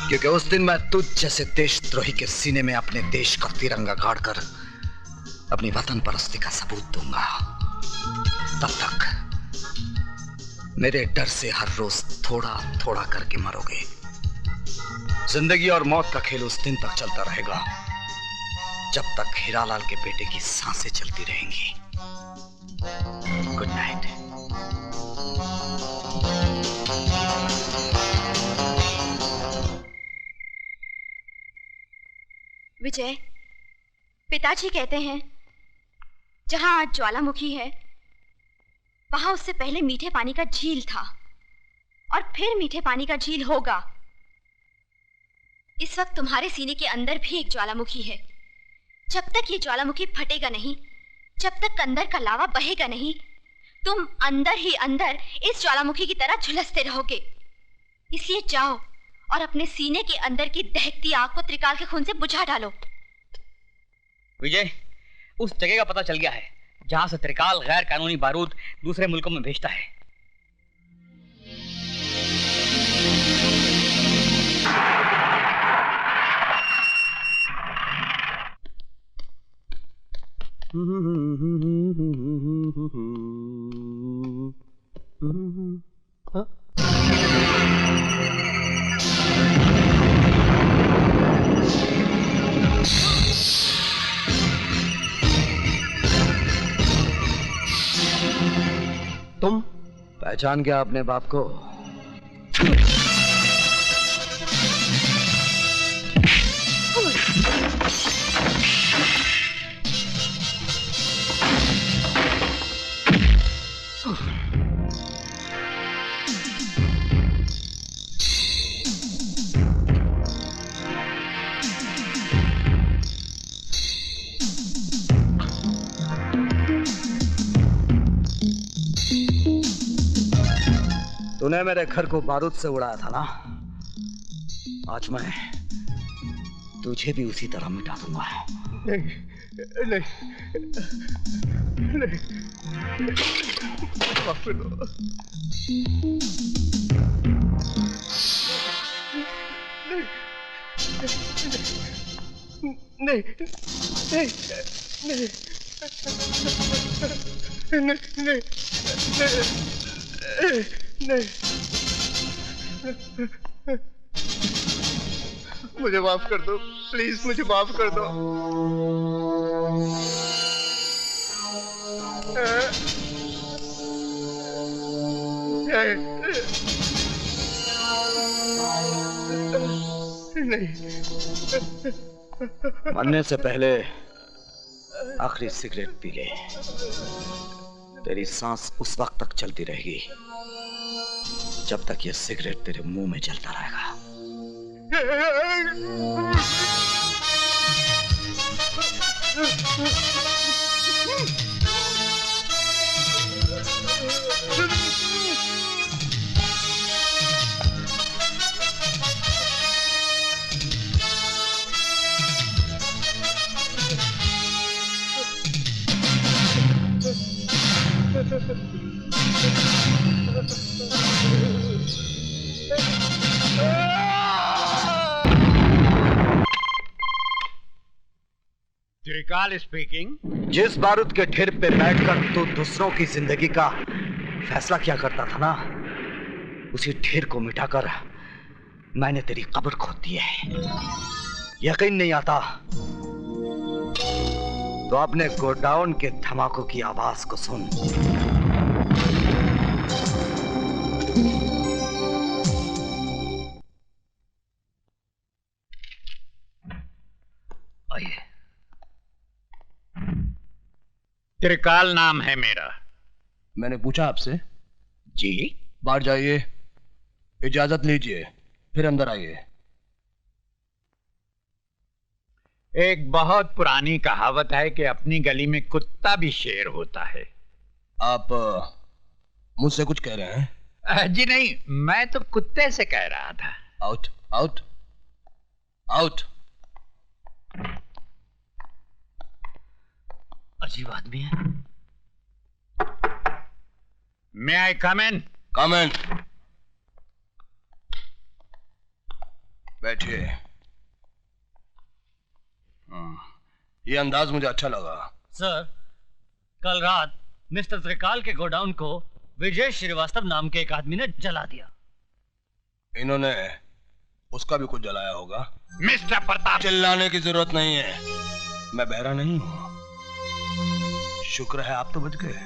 क्योंकि उस दिन मैं तुझ जैसे देशद्रोही के सीने में अपने देश का तिरंगा गाड़कर अपनी वतन परस्ती का सबूत दूंगा। तब तक मेरे डर से हर रोज थोड़ा थोड़ा करके मरोगे। जिंदगी और मौत का खेल उस दिन तक चलता रहेगा जब तक हीरालाल के बेटे की सांसें चलती रहेंगी। Good night. विजय, पिताजी कहते हैं जहां आज ज्वालामुखी है, वहां उससे पहले मीठे पानी का झील था और फिर मीठे पानी का झील होगा। इस वक्त तुम्हारे सीने के अंदर भी एक ज्वालामुखी है। जब तक ये ज्वालामुखी फटेगा नहीं, जब तक अंदर का लावा बहेगा नहीं, तुम अंदर ही अंदर इस ज्वालामुखी की तरह झुलसते रहोगे। इसलिए जाओ और अपने सीने के अंदर की दहकती आग को त्रिकाल के खून से बुझा डालो। विजय, उस जगह का पता चल गया है जहां से त्रिकाल गैर कानूनी बारूद दूसरे मुल्कों में भेजता है। तुम पहचान गया अपने बाप को? तूने मेरे घर को बारूद से उड़ाया था ना, आज मैं तुझे भी उसी तरह मिटा दूंगा। नहीं, नहीं, नहीं, माफ कर दो। नहीं, नहीं, नहीं, नहीं, नहीं, नहीं, मुझे माफ कर दो, प्लीज मुझे माफ कर दो। नहीं, मरने से पहले आखिरी सिगरेट पी ले। तेरी सांस उस वक्त तक चलती रहेगी जब तक ये सिगरेट तेरे मुंह में जलता रहेगा। त्रिकाल स्पीकिंग। जिस बारूद के ढेर पे बैठकर तू दूसरों की जिंदगी का फैसला किया करता था ना, उसी ढेर को मिटाकर मैंने तेरी कब्र खोद दी है। यकीन नहीं आता तो अपने गोडाउन के धमाकों की आवाज को सुन। आइए। त्रिकाल नाम है मेरा। मैंने पूछा आपसे? जी। बाहर जाइए, इजाजत लीजिए, फिर अंदर आइए। एक बहुत पुरानी कहावत है कि अपनी गली में कुत्ता भी शेर होता है। आप मुझसे कुछ कह रहे हैं? जी नहीं, मैं तो कुत्ते से कह रहा था। Out out out. अजीब आदमी है। मे आई कम इन? कम इन। बैठिए। ये अंदाज मुझे अच्छा लगा। सर, कल रात मिस्टर त्रिकाल के गोडाउन को विजय श्रीवास्तव नाम के एक आदमी ने जला दिया। इन्होंने उसका भी कुछ जलाया होगा। मिस्टर प्रताप, चिल्लाने की जरूरत नहीं है, मैं बहरा नहीं हूं। शुक्र है आप तो बच गए।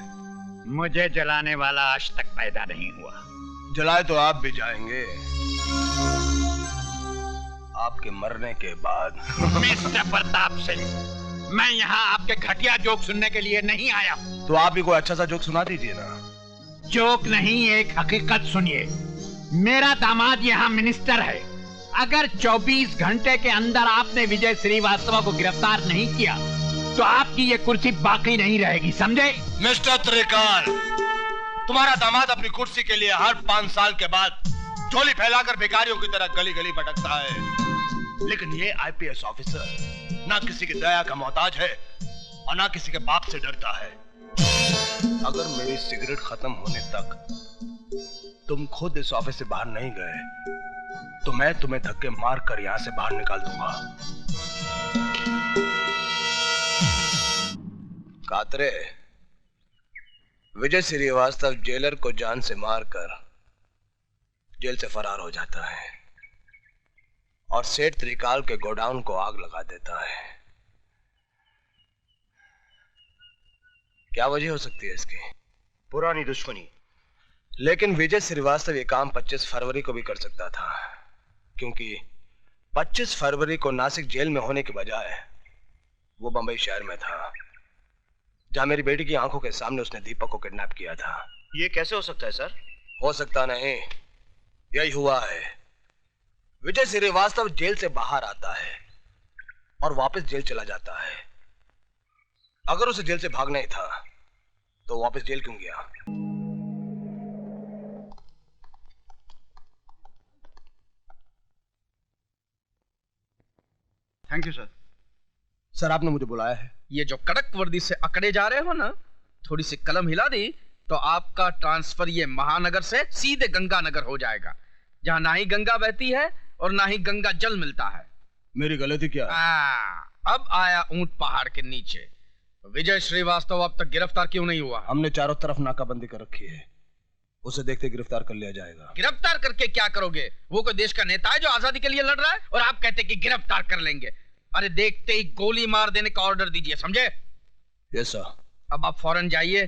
मुझे जलाने वाला आज तक पैदा नहीं हुआ। जलाए तो आप भी जाएंगे, आपके मरने के बाद। मिस्टर प्रताप सिंह, मैं यहाँ आपके घटिया जोक सुनने के लिए नहीं आया। तो आप भी कोई अच्छा सा जोक सुना दीजिए ना। जोक नहीं, एक हकीकत सुनिए। मेरा दामाद यहाँ मिनिस्टर है। अगर 24 घंटे के अंदर आपने विजय श्रीवास्तव को गिरफ्तार नहीं किया तो आपकी ये कुर्सी बाकी नहीं रहेगी, समझे? मिस्टर त्रिकाल, तुम्हारा दामाद अपनी कुर्सी के लिए हर 5 साल के बाद झोली फैलाकर भिखारियों की तरह गली गली भटकता है, लेकिन ये आईपीएस ऑफिसर ना किसी की दया का मोहताज है और ना किसी के बाप से डरता है। अगर मेरी सिगरेट खत्म होने तक तुम खुद इस ऑफिस से बाहर नहीं गए तो मैं तुम्हें धक्के मार कर यहां से बाहर निकाल दूंगा। कातरे, विजय श्रीवास्तव जेलर को जान से मारकर जेल से फरार हो जाता है और सेठ त्रिकाल के गोडाउन को आग लगा देता है। क्या वजह हो सकती है इसकी? पुरानी दुश्मनी। लेकिन विजय श्रीवास्तव ये काम 25 फरवरी को भी कर सकता था, क्योंकि 25 फरवरी को नासिक जेल में होने के बजाय वो बंबई शहर में था, जहां मेरी बेटी की आंखों के सामने उसने दीपक को किडनैप किया था। ये कैसे हो सकता है सर? हो सकता नहीं, यही हुआ है। विजय श्रीवास्तव जेल से बाहर आता है और वापस जेल चला जाता है। अगर उसे जेल से भागना ही था तो वापस जेल क्यों गया? Thank you sir. सर, आपने मुझे बुलाया है? ये जो कड़क वर्दी से अकड़े जा रहे हो ना, थोड़ी सी कलम हिला दी तो आपका ट्रांसफर ये महानगर से सीधे गंगानगर हो जाएगा, जहां ना ही गंगा बहती है और ना ही गंगा जल मिलता है। मेरी गलती क्या है? अब आया ऊंट पहाड़ के नीचे। विजय श्रीवास्तव अब तक गिरफ्तार क्यों नहीं हुआ? हमने चारों तरफ नाकाबंदी कर रखी है, उसे देखते गिरफ्तार कर लिया जाएगा। गिरफ्तार करके क्या करोगे? वो कोई देश का नेता है जो आजादी के लिए लड़ रहा है और आप कहते कि गिरफ्तार कर लेंगे? अरे देखते ही गोली मार देने का ऑर्डर दीजिए, समझे? Yes sir. अब आप फौरन जाइए,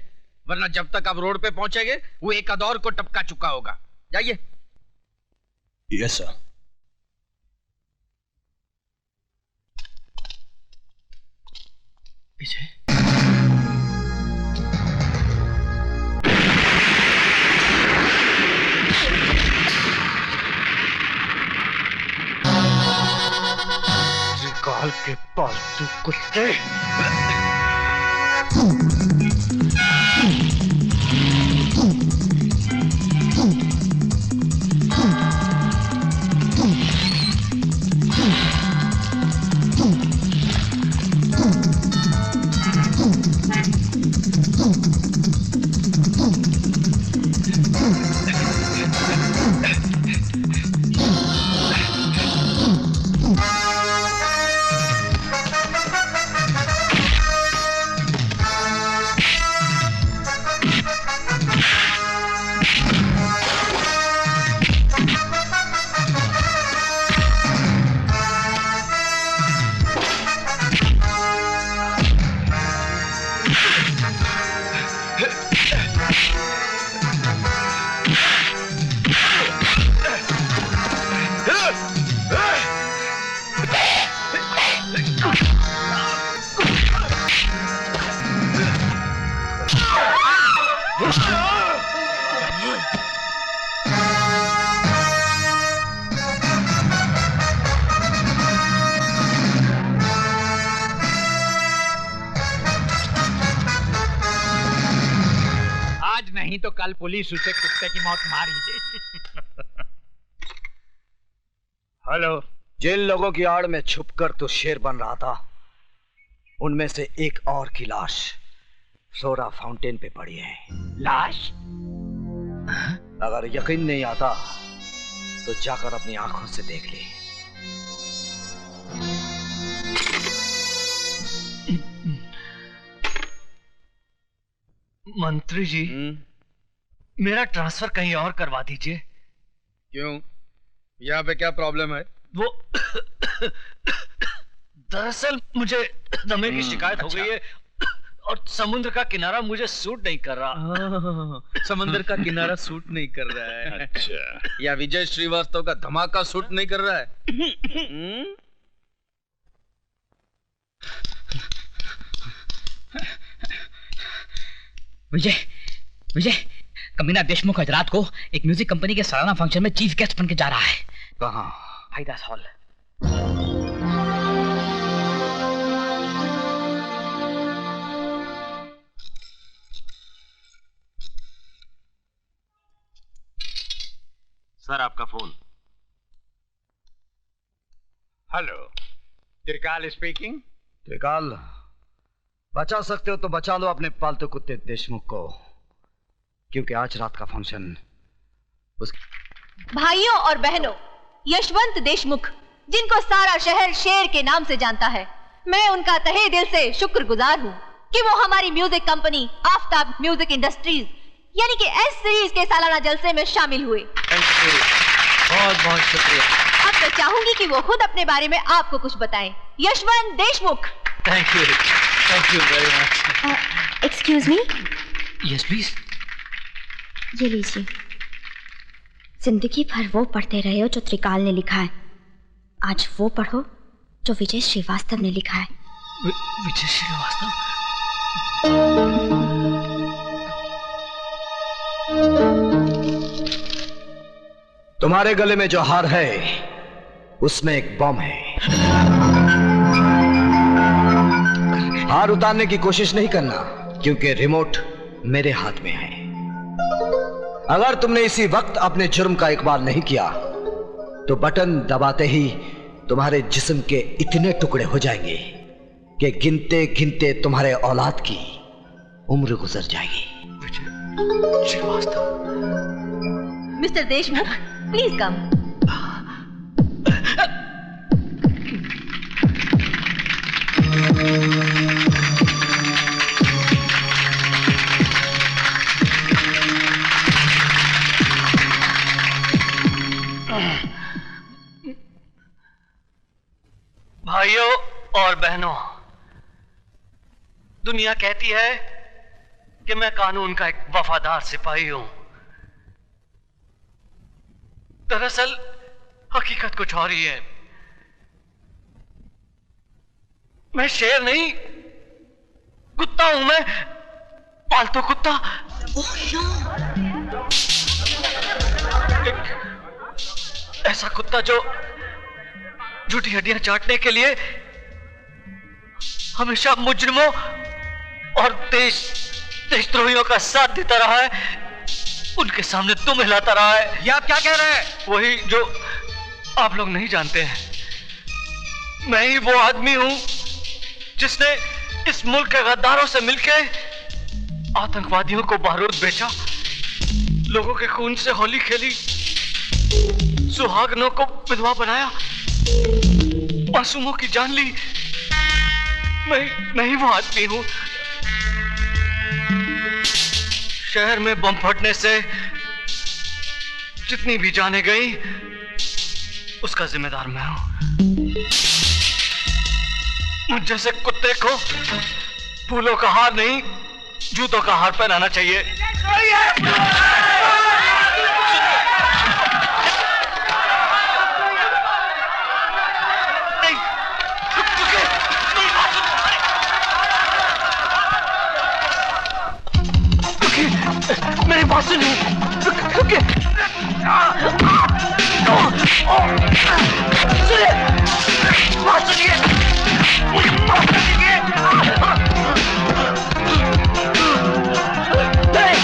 वरना जब तक आप रोड पे पहुंचेंगे वो एक अदौर को टपका चुका होगा। जाइए। Yes sir. पीछे। त्रिकाल के पालतू कुत्ते। तो कल पुलिस उसे कुत्ते की मौत मार ही देगी। हेलो। जिन लोगों की आड़ में छुपकर तू शेर बन रहा था, उनमें से एक और की लाश फ्लोरा फाउंटेन पे पड़ी है। लाश? अगर यकीन नहीं आता तो जाकर अपनी आंखों से देख ले। मंत्री जी, मेरा ट्रांसफर कहीं और करवा दीजिए। क्यों? यहाँ पे क्या प्रॉब्लम है? वो दरअसल मुझे दमे की शिकायत हो गई है और समुद्र का किनारा मुझे सूट नहीं कर रहा। समंदर का किनारा सूट नहीं कर रहा है। अच्छा। या विजय श्रीवास्तव का धमाका सूट नहीं कर रहा है? विजय, विजय, कमीना देशमुख आज रात को एक म्यूजिक कंपनी के सालाना फंक्शन में चीफ गेस्ट बन के जा रहा है। कहाँ? भाईदास हॉल। सर, आपका फोन। हेलो, त्रिकाल स्पीकिंग। त्रिकाल, बचा सकते हो तो बचा लो अपने पालतू कुत्ते देशमुख को, क्योंकि आज रात का फंक्शन भाइयों और बहनों, यशवंत देशमुख, जिनको सारा शहर शेर के नाम से जानता है, मैं उनका तहे दिल से शुक्रगुजार हूँ कि वो हमारी music company Aftab music industries यानी कि एस सीरीज के सालाना जलसे में शामिल हुए। बहुत बहुत शुक्रिया। अब मैं चाहूंगी कि वो खुद अपने बारे में आपको कुछ बताएं। Yashwant Deshmukh. Thank you very much. Excuse me. Yes please. ये लीजिए। जिंदगी भर वो पढ़ते रहे हो जो त्रिकाल ने लिखा है, आज वो पढ़ो जो विजय श्रीवास्तव ने लिखा है। विजय श्रीवास्तव? तुम्हारे गले में जो हार है उसमें एक बम है। हार उतारने की कोशिश नहीं करना, क्योंकि रिमोट मेरे हाथ में है। अगर तुमने इसी वक्त अपने जुर्म का इकबाल नहीं किया तो बटन दबाते ही तुम्हारे जिस्म के इतने टुकड़े हो जाएंगे कि गिनते गिनते तुम्हारे औलाद की उम्र गुजर जाएगी। Srivastava. Mister Deshmukh, please come. भाइयों और बहनों, दुनिया कहती है कि मैं कानून का एक वफादार सिपाही हूं। दरअसल हकीकत कुछ और ही है। मैं शेर नहीं, कुत्ता हूं। मैं पालतू कुत्ता। एक ऐसा कुत्ता जो झूठी हड्डियां चाटने के लिए हमेशा मुजरिमों और देशद्रोहियों का साथ देता रहा है, उनके सामने दुम हिलाता रहा है। ये आप क्या कह रहे हैं? वही जो आप लोग नहीं जानते हैं। मैं ही वो आदमी हूं जिसने इस मुल्क के गद्दारों से मिलके आतंकवादियों को बारूद बेचा, लोगों के खून से होली खेली, सुहागनों को विधवा बनाया, मासूमों की जान ली। मैं ही वो आदमी हूं। शहर में बम फटने से जितनी भी जाने गई, उसका जिम्मेदार मैं हूं। मुझ जैसे कुत्ते को फूलों का हार नहीं, जूतों का हार पहनाना चाहिए। मेरी बात सुनिए। रुकिए। सुनिए, बात सुनिए। मुझे माफ कर दीजिए। नहीं।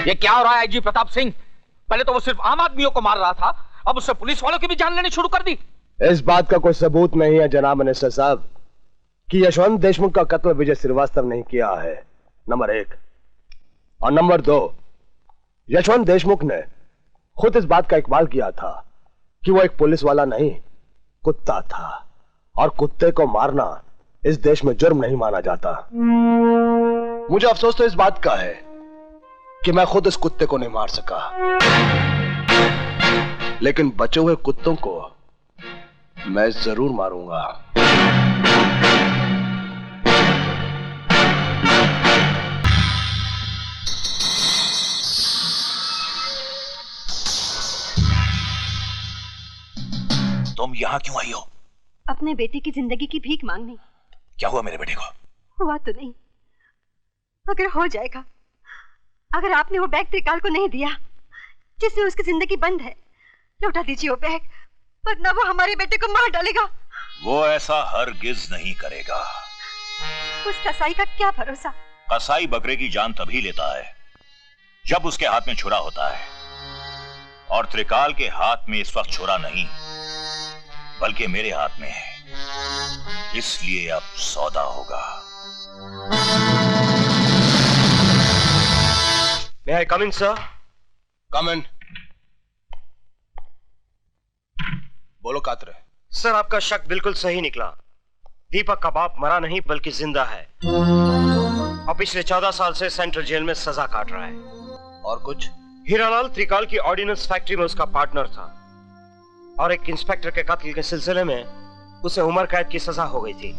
ये क्या हो रहा है आईजी प्रताप सिंह? पहले तो वो सिर्फ आम आदमियों को मार रहा था, अब उससे पुलिस वालों की भी जान लेनी शुरू कर दी। इस बात का कोई सबूत नहीं है जनाब मिनिस्टर साहब कि यशवंत देशमुख का कत्ल विजय श्रीवास्तव नहीं किया है, नंबर 1। और नंबर 2, यशवंत देशमुख ने खुद इस बात का इकबाल किया था कि वो एक पुलिस वाला नहीं, कुत्ता था, और कुत्ते को मारना इस देश में जुर्म नहीं माना जाता। मुझे अफसोस तो इस बात का है कि मैं खुद इस कुत्ते को नहीं मार सका, लेकिन बचे हुए कुत्तों को मैं जरूर मारूंगा। तुम यहाँ क्यों आई हो? अपने बेटे की जिंदगी की भीख मांगने। क्या हुआ मेरे बेटे को? हुआ तो नहीं, अगर हो जाएगा। अगर आपने वो बैग त्रिकाल को नहीं दिया जिससे उसकी जिंदगी बंद है, लौटा दीजिए वो बैग, वरना वो हमारे बेटे को मार डालेगा। वो ऐसा हरगिज नहीं करेगा। उस कसाई का क्या भरोसा? कसाई बकरे की जान तभी लेता है जब उसके हाथ में छुरा होता है, और त्रिकाल के हाथ में इस वक्त छुरा नहीं बल्कि मेरे हाथ में है, इसलिए अब सौदा होगा। May I come in, sir? Come in. बोलो कातरे। सर, आपका शक बिल्कुल सही निकला। दीपक का बाप मरा नहीं बल्कि जिंदा है, और पिछले 14 साल से सेंट्रल जेल में सजा काट रहा है। और कुछ? हीरालाल त्रिकाल की ऑर्डिनेंस फैक्ट्री में उसका पार्टनर था, और एक इंस्पेक्टर के कत्ल के सिलसिले में उसे उम्र कैद की सजा हो गई थी।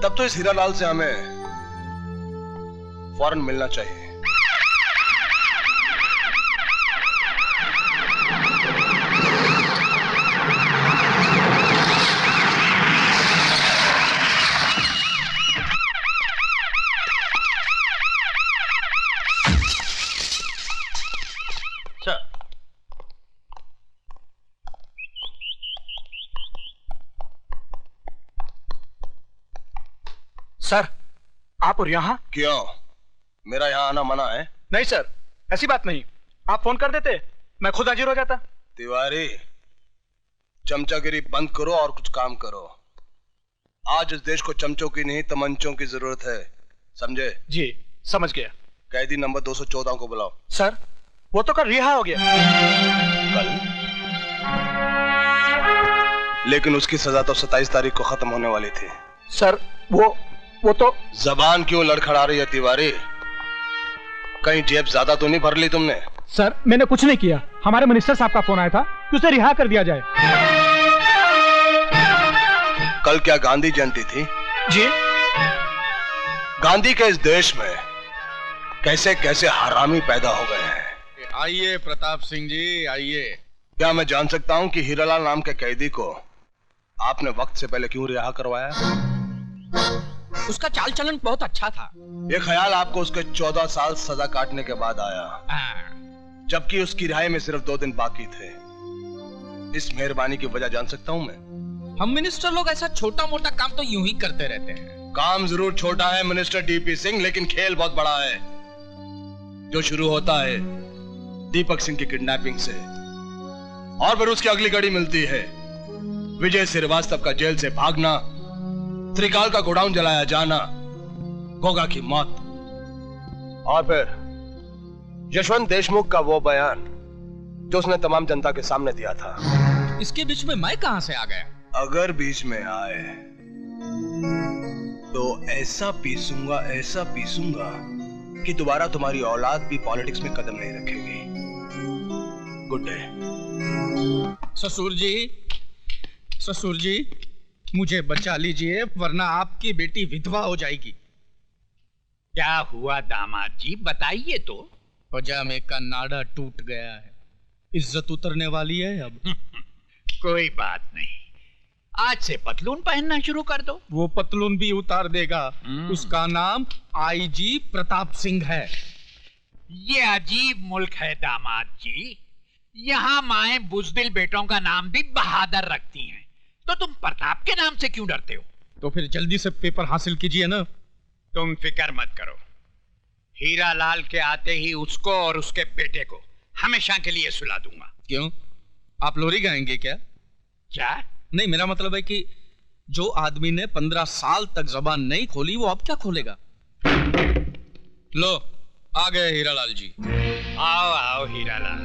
तब तो इस हीरालाल से हमें फौरन मिलना चाहिए। सर, आप और यहाँ? क्यों? मेरा यहाँ आना मना है? नहीं सर, ऐसी बात नहीं। आप फोन कर देते, मैं खुद हाजिर हो जाता। तिवारी, चमचागिरी बंद करो और कुछ काम करो। आज इस देश को चमचों की नहीं तमंचों की जरूरत है, समझे? जी, समझ गया। कैदी नंबर 214 को बुलाओ। सर, वो तो कल रिहा हो गया। कल? लेकिन उसकी सजा तो 27 तारीख को खत्म होने वाली थी। सर, वो तो... जबान क्यों लड़खड़ा रही है तिवारी? कहीं जेब ज्यादा तो नहीं भर ली तुमने? सर, मैंने कुछ नहीं किया। हमारे मिनिस्टर साहब का फोन आया था कि उसे रिहा कर दिया जाए। कल क्या गांधी जयंती थी? जी। गांधी के इस देश में कैसे कैसे हरामी पैदा हो गए हैं। आइए प्रताप सिंह जी, आइए। क्या मैं जान सकता हूं कि हीरालाल नाम के कैदी को आपने वक्त से पहले क्यों रिहा करवाया? उसका चाल चलन बहुत अच्छा था। ये ख्याल आपको उसके 14 साल सजा काटने के बाद आया, जबकि उसकी रिहाई में सिर्फ 2 दिन बाकी थे। इस मेहरबानी की वजह जान सकता हूं मैं? हम मिनिस्टर लोग ऐसा छोटा मोटा काम तो यूं ही करते रहते हैं। काम जरूर छोटा है मिनिस्टर डीपी सिंह, लेकिन खेल बहुत बड़ा है, जो शुरू होता है दीपक सिंह की किडनैपिंग से और फिर उसकी अगली कड़ी मिलती है विजय श्रीवास्तव का जेल से भागना, त्रिकाल का गोडाउन जलाया जाना, गोगा की मौत, और फिर यशवंत देशमुख का वो बयान जो उसने तमाम जनता के सामने दिया था। इसके बीच में मैं कहां से आ गया? अगर बीच में आए तो ऐसा पीसूंगा कि दोबारा तुम्हारी औलाद भी पॉलिटिक्स में कदम नहीं रखेगी। Good day. ससुर जी, मुझे बचा लीजिए, वरना आपकी बेटी विधवा हो जाएगी। क्या हुआ दामाद जी, बताइए तो। पजामे का नाड़ा टूट गया है, इज्जत उतरने वाली है अब। कोई बात नहीं, आज से पतलून पहनना शुरू कर दो। वो पतलून भी उतार देगा। उसका नाम आईजी प्रताप सिंह है। ये अजीब मुल्क है दामाद जी, यहाँ माए बुजदिल बेटों का नाम भी बहादुर रखती हैं, तो तुम प्रताप के नाम से क्यों डरते हो? तो फिर जल्दी से पेपर हासिल कीजिए ना। तुम फिक्र मत करो, हीरालाल के आते ही उसको और उसके बेटे को हमेशा के लिए सुला दूंगा। क्यों, आप लोरी गाएंगे क्या? क्या? नहीं, मेरा मतलब है कि जो आदमी ने 15 साल तक जबान नहीं खोली, वो अब क्या खोलेगा? लो, आ गए हीरालाल जी। आओ आओ हीरालाल।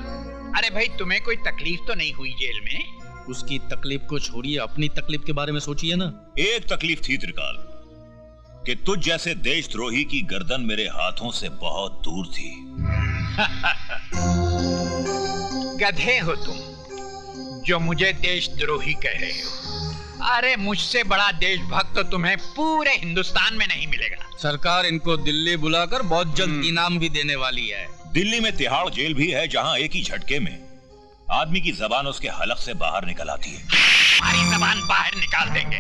अरे भाई, तुम्हें कोई तकलीफ तो नहीं हुई जेल में? उसकी तकलीफ को छोड़िए, अपनी तकलीफ के बारे में सोचिए ना। एक तकलीफ थी त्रिकाल, कि तुझ जैसे देशद्रोही की गर्दन मेरे हाथों से बहुत दूर थी। गधे हो तुम, जो मुझे देशद्रोही कह रहे हो। अरे मुझसे बड़ा देशभक्त तो तुम्हें पूरे हिंदुस्तान में नहीं मिलेगा। सरकार इनको दिल्ली बुलाकर बहुत जल्द इनाम भी देने वाली है। दिल्ली में तिहाड़ जेल भी है, जहां एक ही झटके में आदमी की जबान उसके हलक से बाहर निकल आती है। हमारी जबान बाहर निकाल देंगे।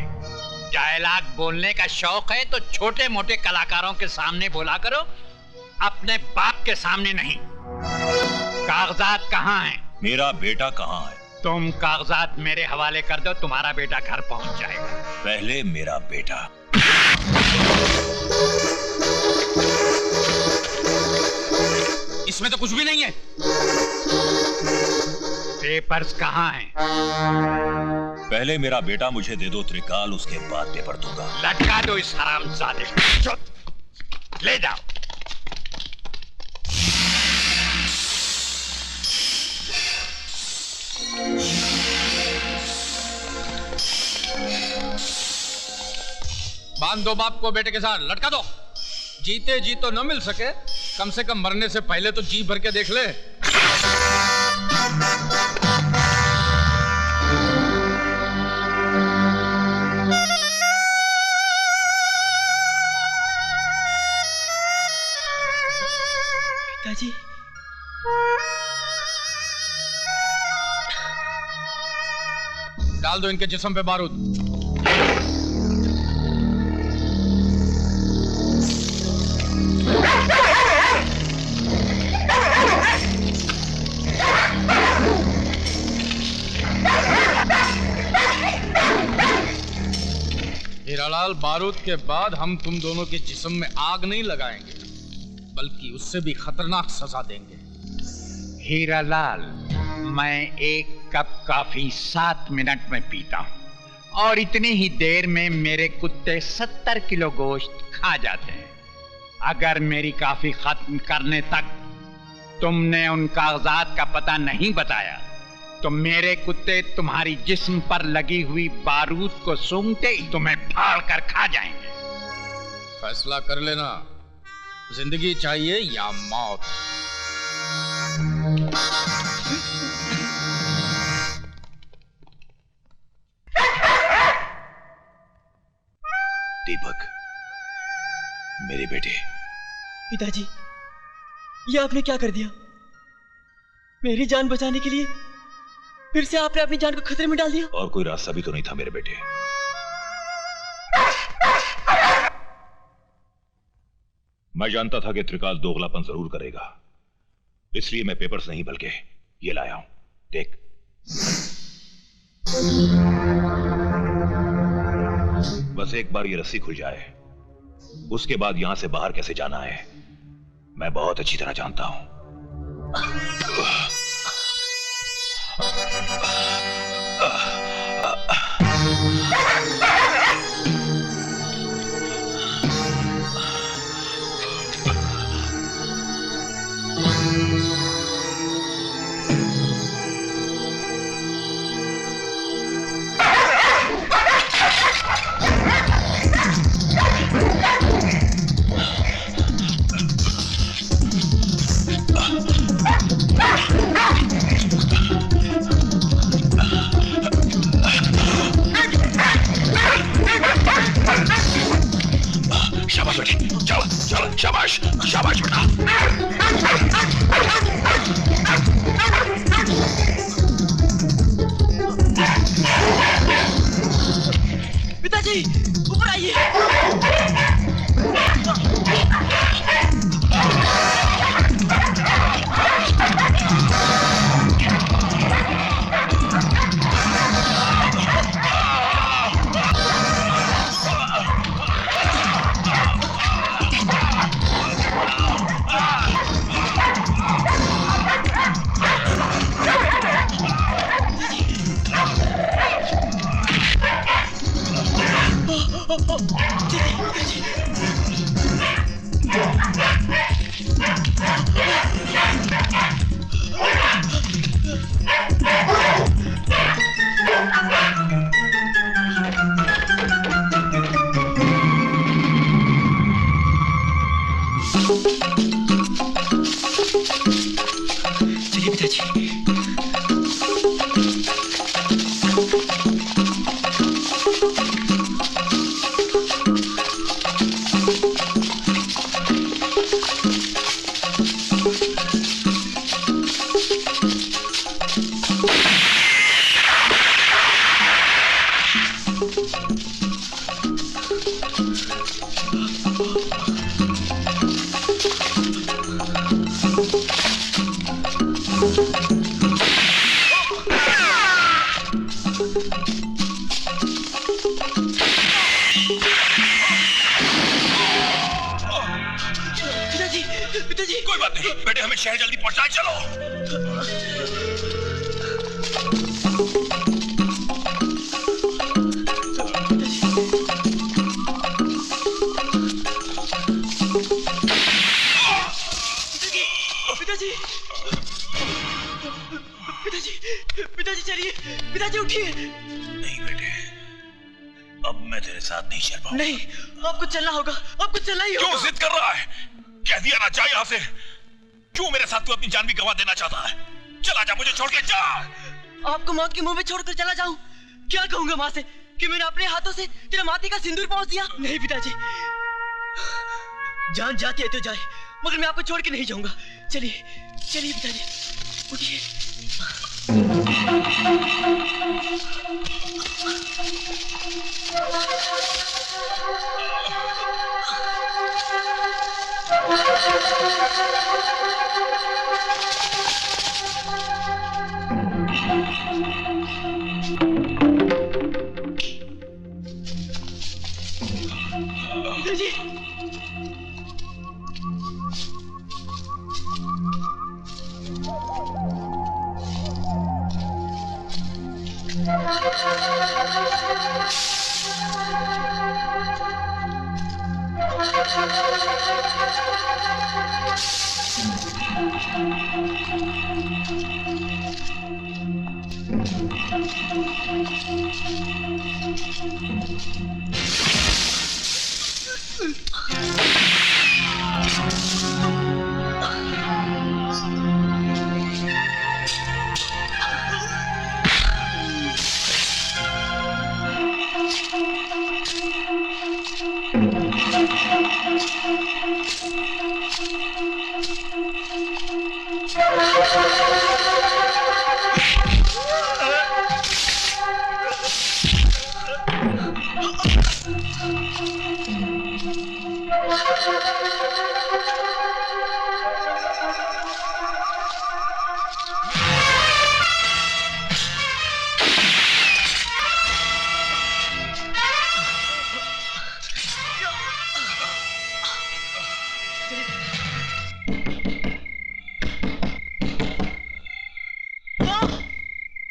डायलॉग बोलने का शौक है तो छोटे मोटे कलाकारों के सामने बोला करो, अपने बाप के सामने नहीं। कागजात कहाँ हैं? मेरा बेटा कहाँ है? तुम कागजात मेरे हवाले कर दो, तुम्हारा बेटा घर पहुंच जाएगा। पहले मेरा बेटा। इसमें तो कुछ भी नहीं है। पेपर्स कहाँ हैं? पहले मेरा बेटा मुझे दे दो त्रिकाल, उसके बाद पेपर दूंगा। लटका दो इस हरामजादे को। ले जाओ। बांध दो बाप को बेटे के साथ, लटका दो। जीते जी तो न मिल सके, कम से कम मरने से पहले तो जी भर के देख ले। पिताजी, डाल दो इनके जिस्म पे बारूद। हीरालाल, बारूद के बाद हम तुम दोनों के जिस्म में आग नहीं लगाएंगे, बल्कि उससे भी खतरनाक सजा देंगे। हीरालाल, मैं एक कप कॉफी 7 मिनट में पीता हूँ और इतनी ही देर में मेरे कुत्ते 70 किलो गोश्त खा जाते हैं। अगर मेरी कॉफी खत्म करने तक तुमने उन कागजात का पता नहीं बताया तो मेरे कुत्ते तुम्हारी जिस्म पर लगी हुई बारूद को सूंघते ही तुम्हें फाड़ कर खा जाएंगे। फैसला कर लेना, जिंदगी चाहिए या मौत। दीपक, मेरे बेटे। पिताजी, ये आपने क्या कर दिया? मेरी जान बचाने के लिए फिर से आपने अपनी जान को खतरे में डाल दिया। और कोई रास्ता भी तो नहीं था मेरे बेटे। मैं जानता था कि त्रिकाल दोगलापन जरूर करेगा, इसलिए मैं पेपर्स नहीं बल्कि ये लाया हूं। देख, बस एक बार ये रस्सी खुल जाए, उसके बाद यहां से बाहर कैसे जाना है मैं बहुत अच्छी तरह जानता हूं। शाबाश बेटे, चलो चलो, शाबाश शाबाश बेटा। पिताजी, ऊपर आइए। चलिए पिताजी। पिताजी, कोई बात नहीं बेटे, हमें शहर जल्दी पहुंचना है, चलो। पिताजी, पिताजी, पिताजी चलिए, पिताजी उठिए। नहीं बेटे, अब मैं तेरे साथ नहीं चल पाऊंगा। नहीं, आपको चलना होगा, आपको चलना ही होगा। क्यों जिद कर रहा है? कह दिया ना, जा यहाँ से। क्यों मेरे साथ तू अपनी जान भी गंवा देना चाहता है? चला जा, मुझे छोड़ के जा। आपको मौत के मुंह में छोड़कर चला जाऊं? क्या कहूंगा मां से कि मैंने अपने हाथों से तेरे माथे का सिंदूर पहुंच दिया? नहीं पिताजी, जान जाती है तो जाए, मगर मैं आपको छोड़ के नहीं जाऊंगा। चलिए चलिए पिताजी, उठिए।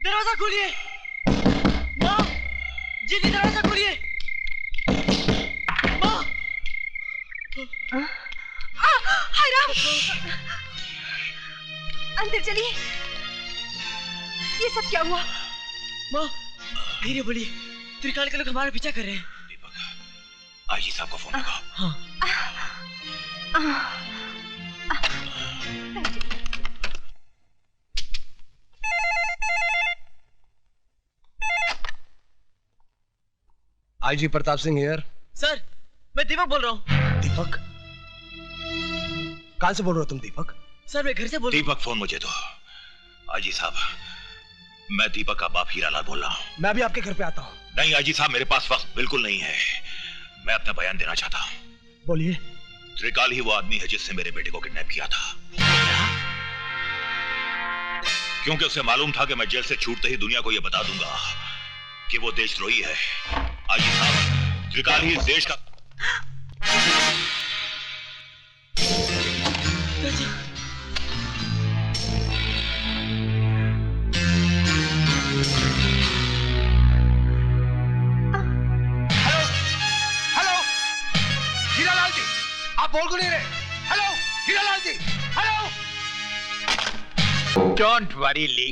दरवाजा खोलिए माँ, जल्दी दरवाजा खोलिए माँ। हाय राम, अंदर चलिए। ये सब क्या हुआ? माँ धीरे बोलिए, त्रिकाल के लोग हमारा पीछा कर रहे हैं। आईजी साहब को फोन लगाओ। हाँ। IG Pratap Singh here. Sir मैं दीपक बोल रहा हूँ। दीपक? कहाँ से बोल रहे हो तुम दीपक? सर मैं घर से बोल रहा हूँ। दीपक फोन मुझे दो। आईजी साहब, मैं दीपक का बाप हीरालाल बोल रहा हूँ। मैं भी आपके घर पे आता हूँ। नहीं आईजी साहब, मेरे पास वक्त बिल्कुल नहीं है। मैं अपना बयान देना चाहता हूँ। बोलिए। त्रिकाल ही वो आदमी है जिसने मेरे बेटे को किडनैप किया था। क्योंकि उसे मालूम था कि मैं जेल से छूटते ही दुनिया को यह बता दूंगा कि वो देशद्रोही है। आईजी साहब, त्रिकाल ही इस देश का आप बोल क्यों नहीं रहे? Hello Hiralal ji, hello. Don't worry Lee,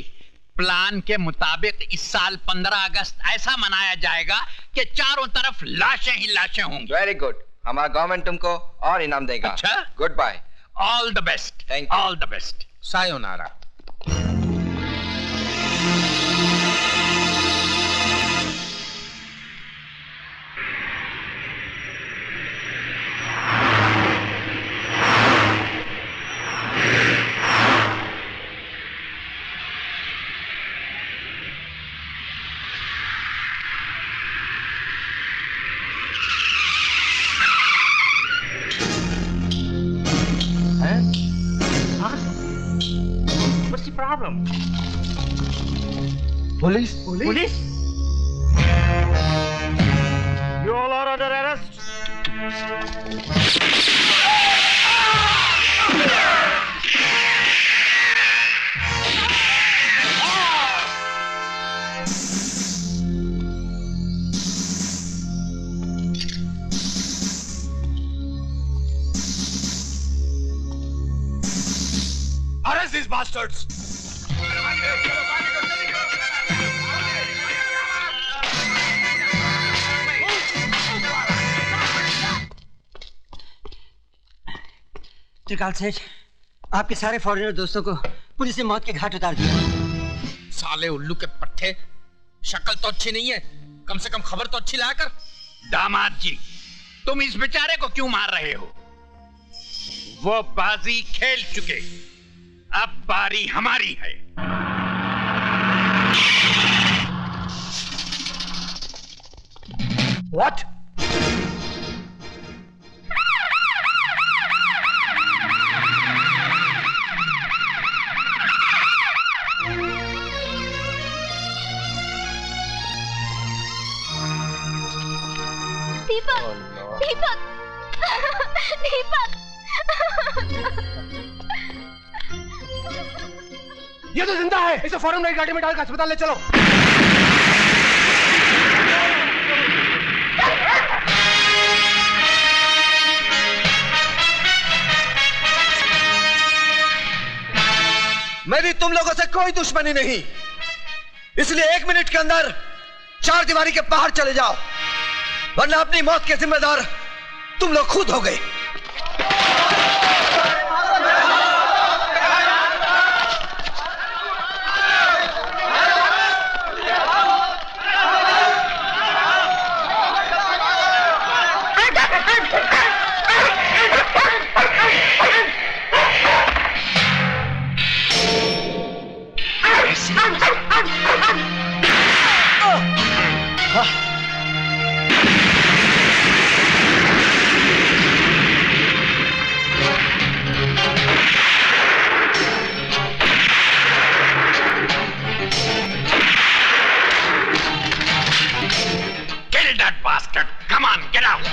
plan के मुताबिक इस साल 15 अगस्त ऐसा मनाया जाएगा कि चारों तरफ लाशें ही लाशें होंगी। वेरी गुड, हमारा गवर्नमेंट तुमको और इनाम देगा। अच्छा, good bye. All the best. Thank you. All the best. Sayonara. What's the problem? Police? Police? You all are under arrest. Arrest these bastards! त्रिकाल सेठ, आपके सारे फॉरेनर दोस्तों को पुलिस ने मौत के घाट उतार दिया। साले उल्लू के पट्टे, शक्ल तो अच्छी नहीं है, कम से कम खबर तो अच्छी लाया कर। दामाद जी, तुम इस बेचारे को क्यों मार रहे हो? वो बाजी खेल चुके, अब बारी हमारी है। What? दीपक, दीपक, दीपक। ये तो जिंदा है। इसे फौरन नई गाड़ी में डालकर अस्पताल ले चलो। मेरी तुम लोगों से कोई दुश्मनी नहीं, इसलिए 1 मिनट के अंदर 4 दीवारी के बाहर चले जाओ, वरना अपनी मौत के जिम्मेदार तुम लोग खुद हो गए। Kill that bastard! Come on, get out!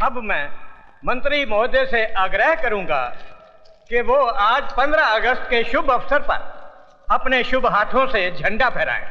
अब मैं मंत्री महोदय से आग्रह करूंगा कि वो आज 15 अगस्त के शुभ अवसर पर अपने शुभ हाथों से झंडा फहराएं।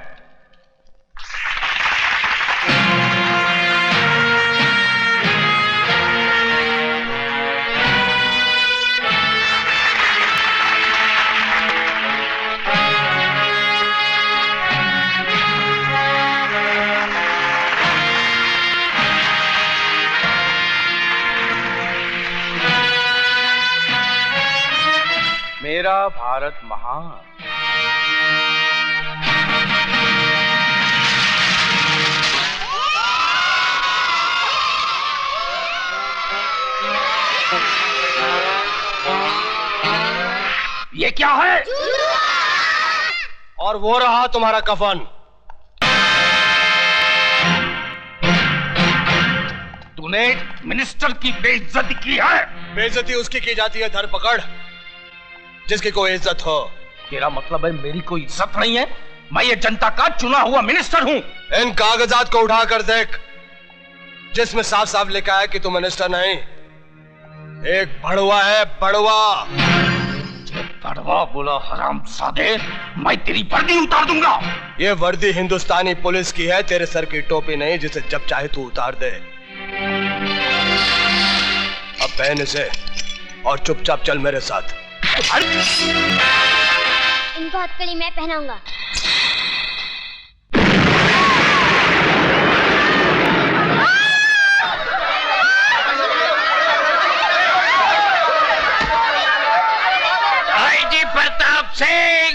मेरा भारत महान। ये क्या है? और वो रहा तुम्हारा कफन। तूने मिनिस्टर की बेइज्जती की है। बेइज्जती उसकी की जाती है धरपकड़ जिसकी कोई इज्जत हो। तेरा मतलब है मेरी कोई इज्जत नहीं है? मैं ये जनता का चुना हुआ मिनिस्टर हूँ। इन कागजात को उठा कर देख जिसमें साफ साफ लिखा है कि तू मिनिस्टर नहीं, एक बड़वा है, बड़वा। बड़वा बोला हरामजादे, मैं तेरी वर्दी उतार दूंगा। ये वर्दी हिंदुस्तानी पुलिस की है, तेरे सर की टोपी नहीं जिसे जब चाहे तू उतार दे। अब पहन इसे और चुपचाप चल मेरे साथ। इनको हथकड़ी मैं पहनाऊंगा। आईजी प्रताप सिंह,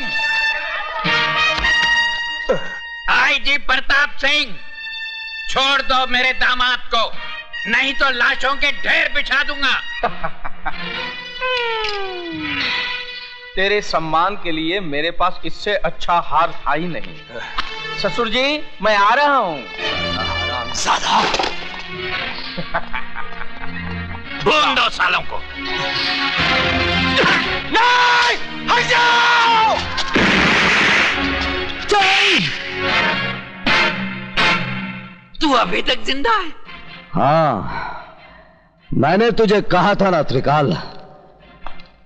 आईजी प्रताप सिंह, छोड़ दो मेरे दामाद को, नहीं तो लाशों के ढेर बिछा दूंगा। तेरे सम्मान के लिए मेरे पास इससे अच्छा हार था ही नहीं। ससुर जी मैं आ रहा हूँ। भून दो सालों को। नहीं, हट जाओ! तू अभी तक जिंदा है? हाँ, मैंने तुझे कहा था ना त्रिकाल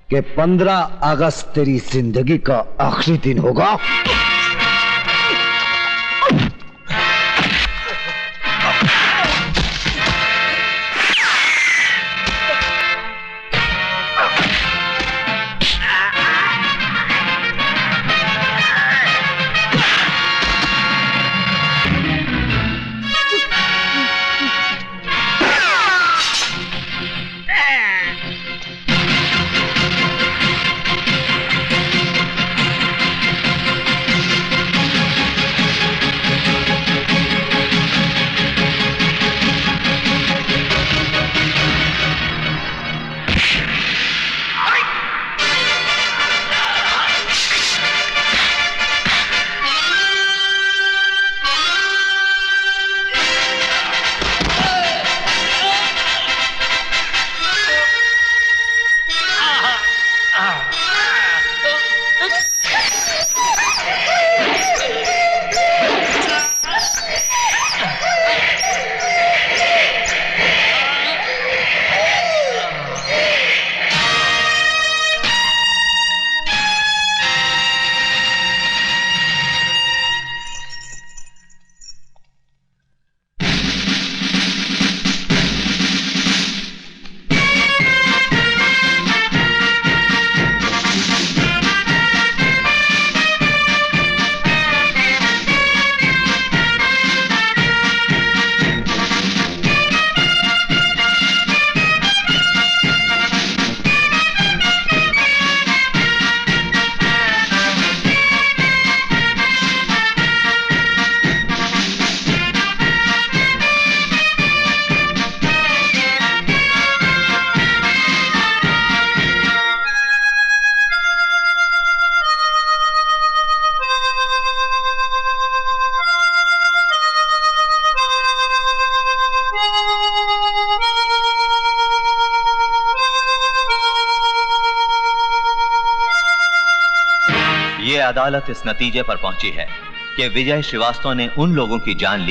कि 15 अगस्त तेरी जिंदगी का आखिरी दिन होगा। ये अदालत इस नतीजे पर पहुंची है कि विजय श्रीवास्तव ने उन लोगों की जान ली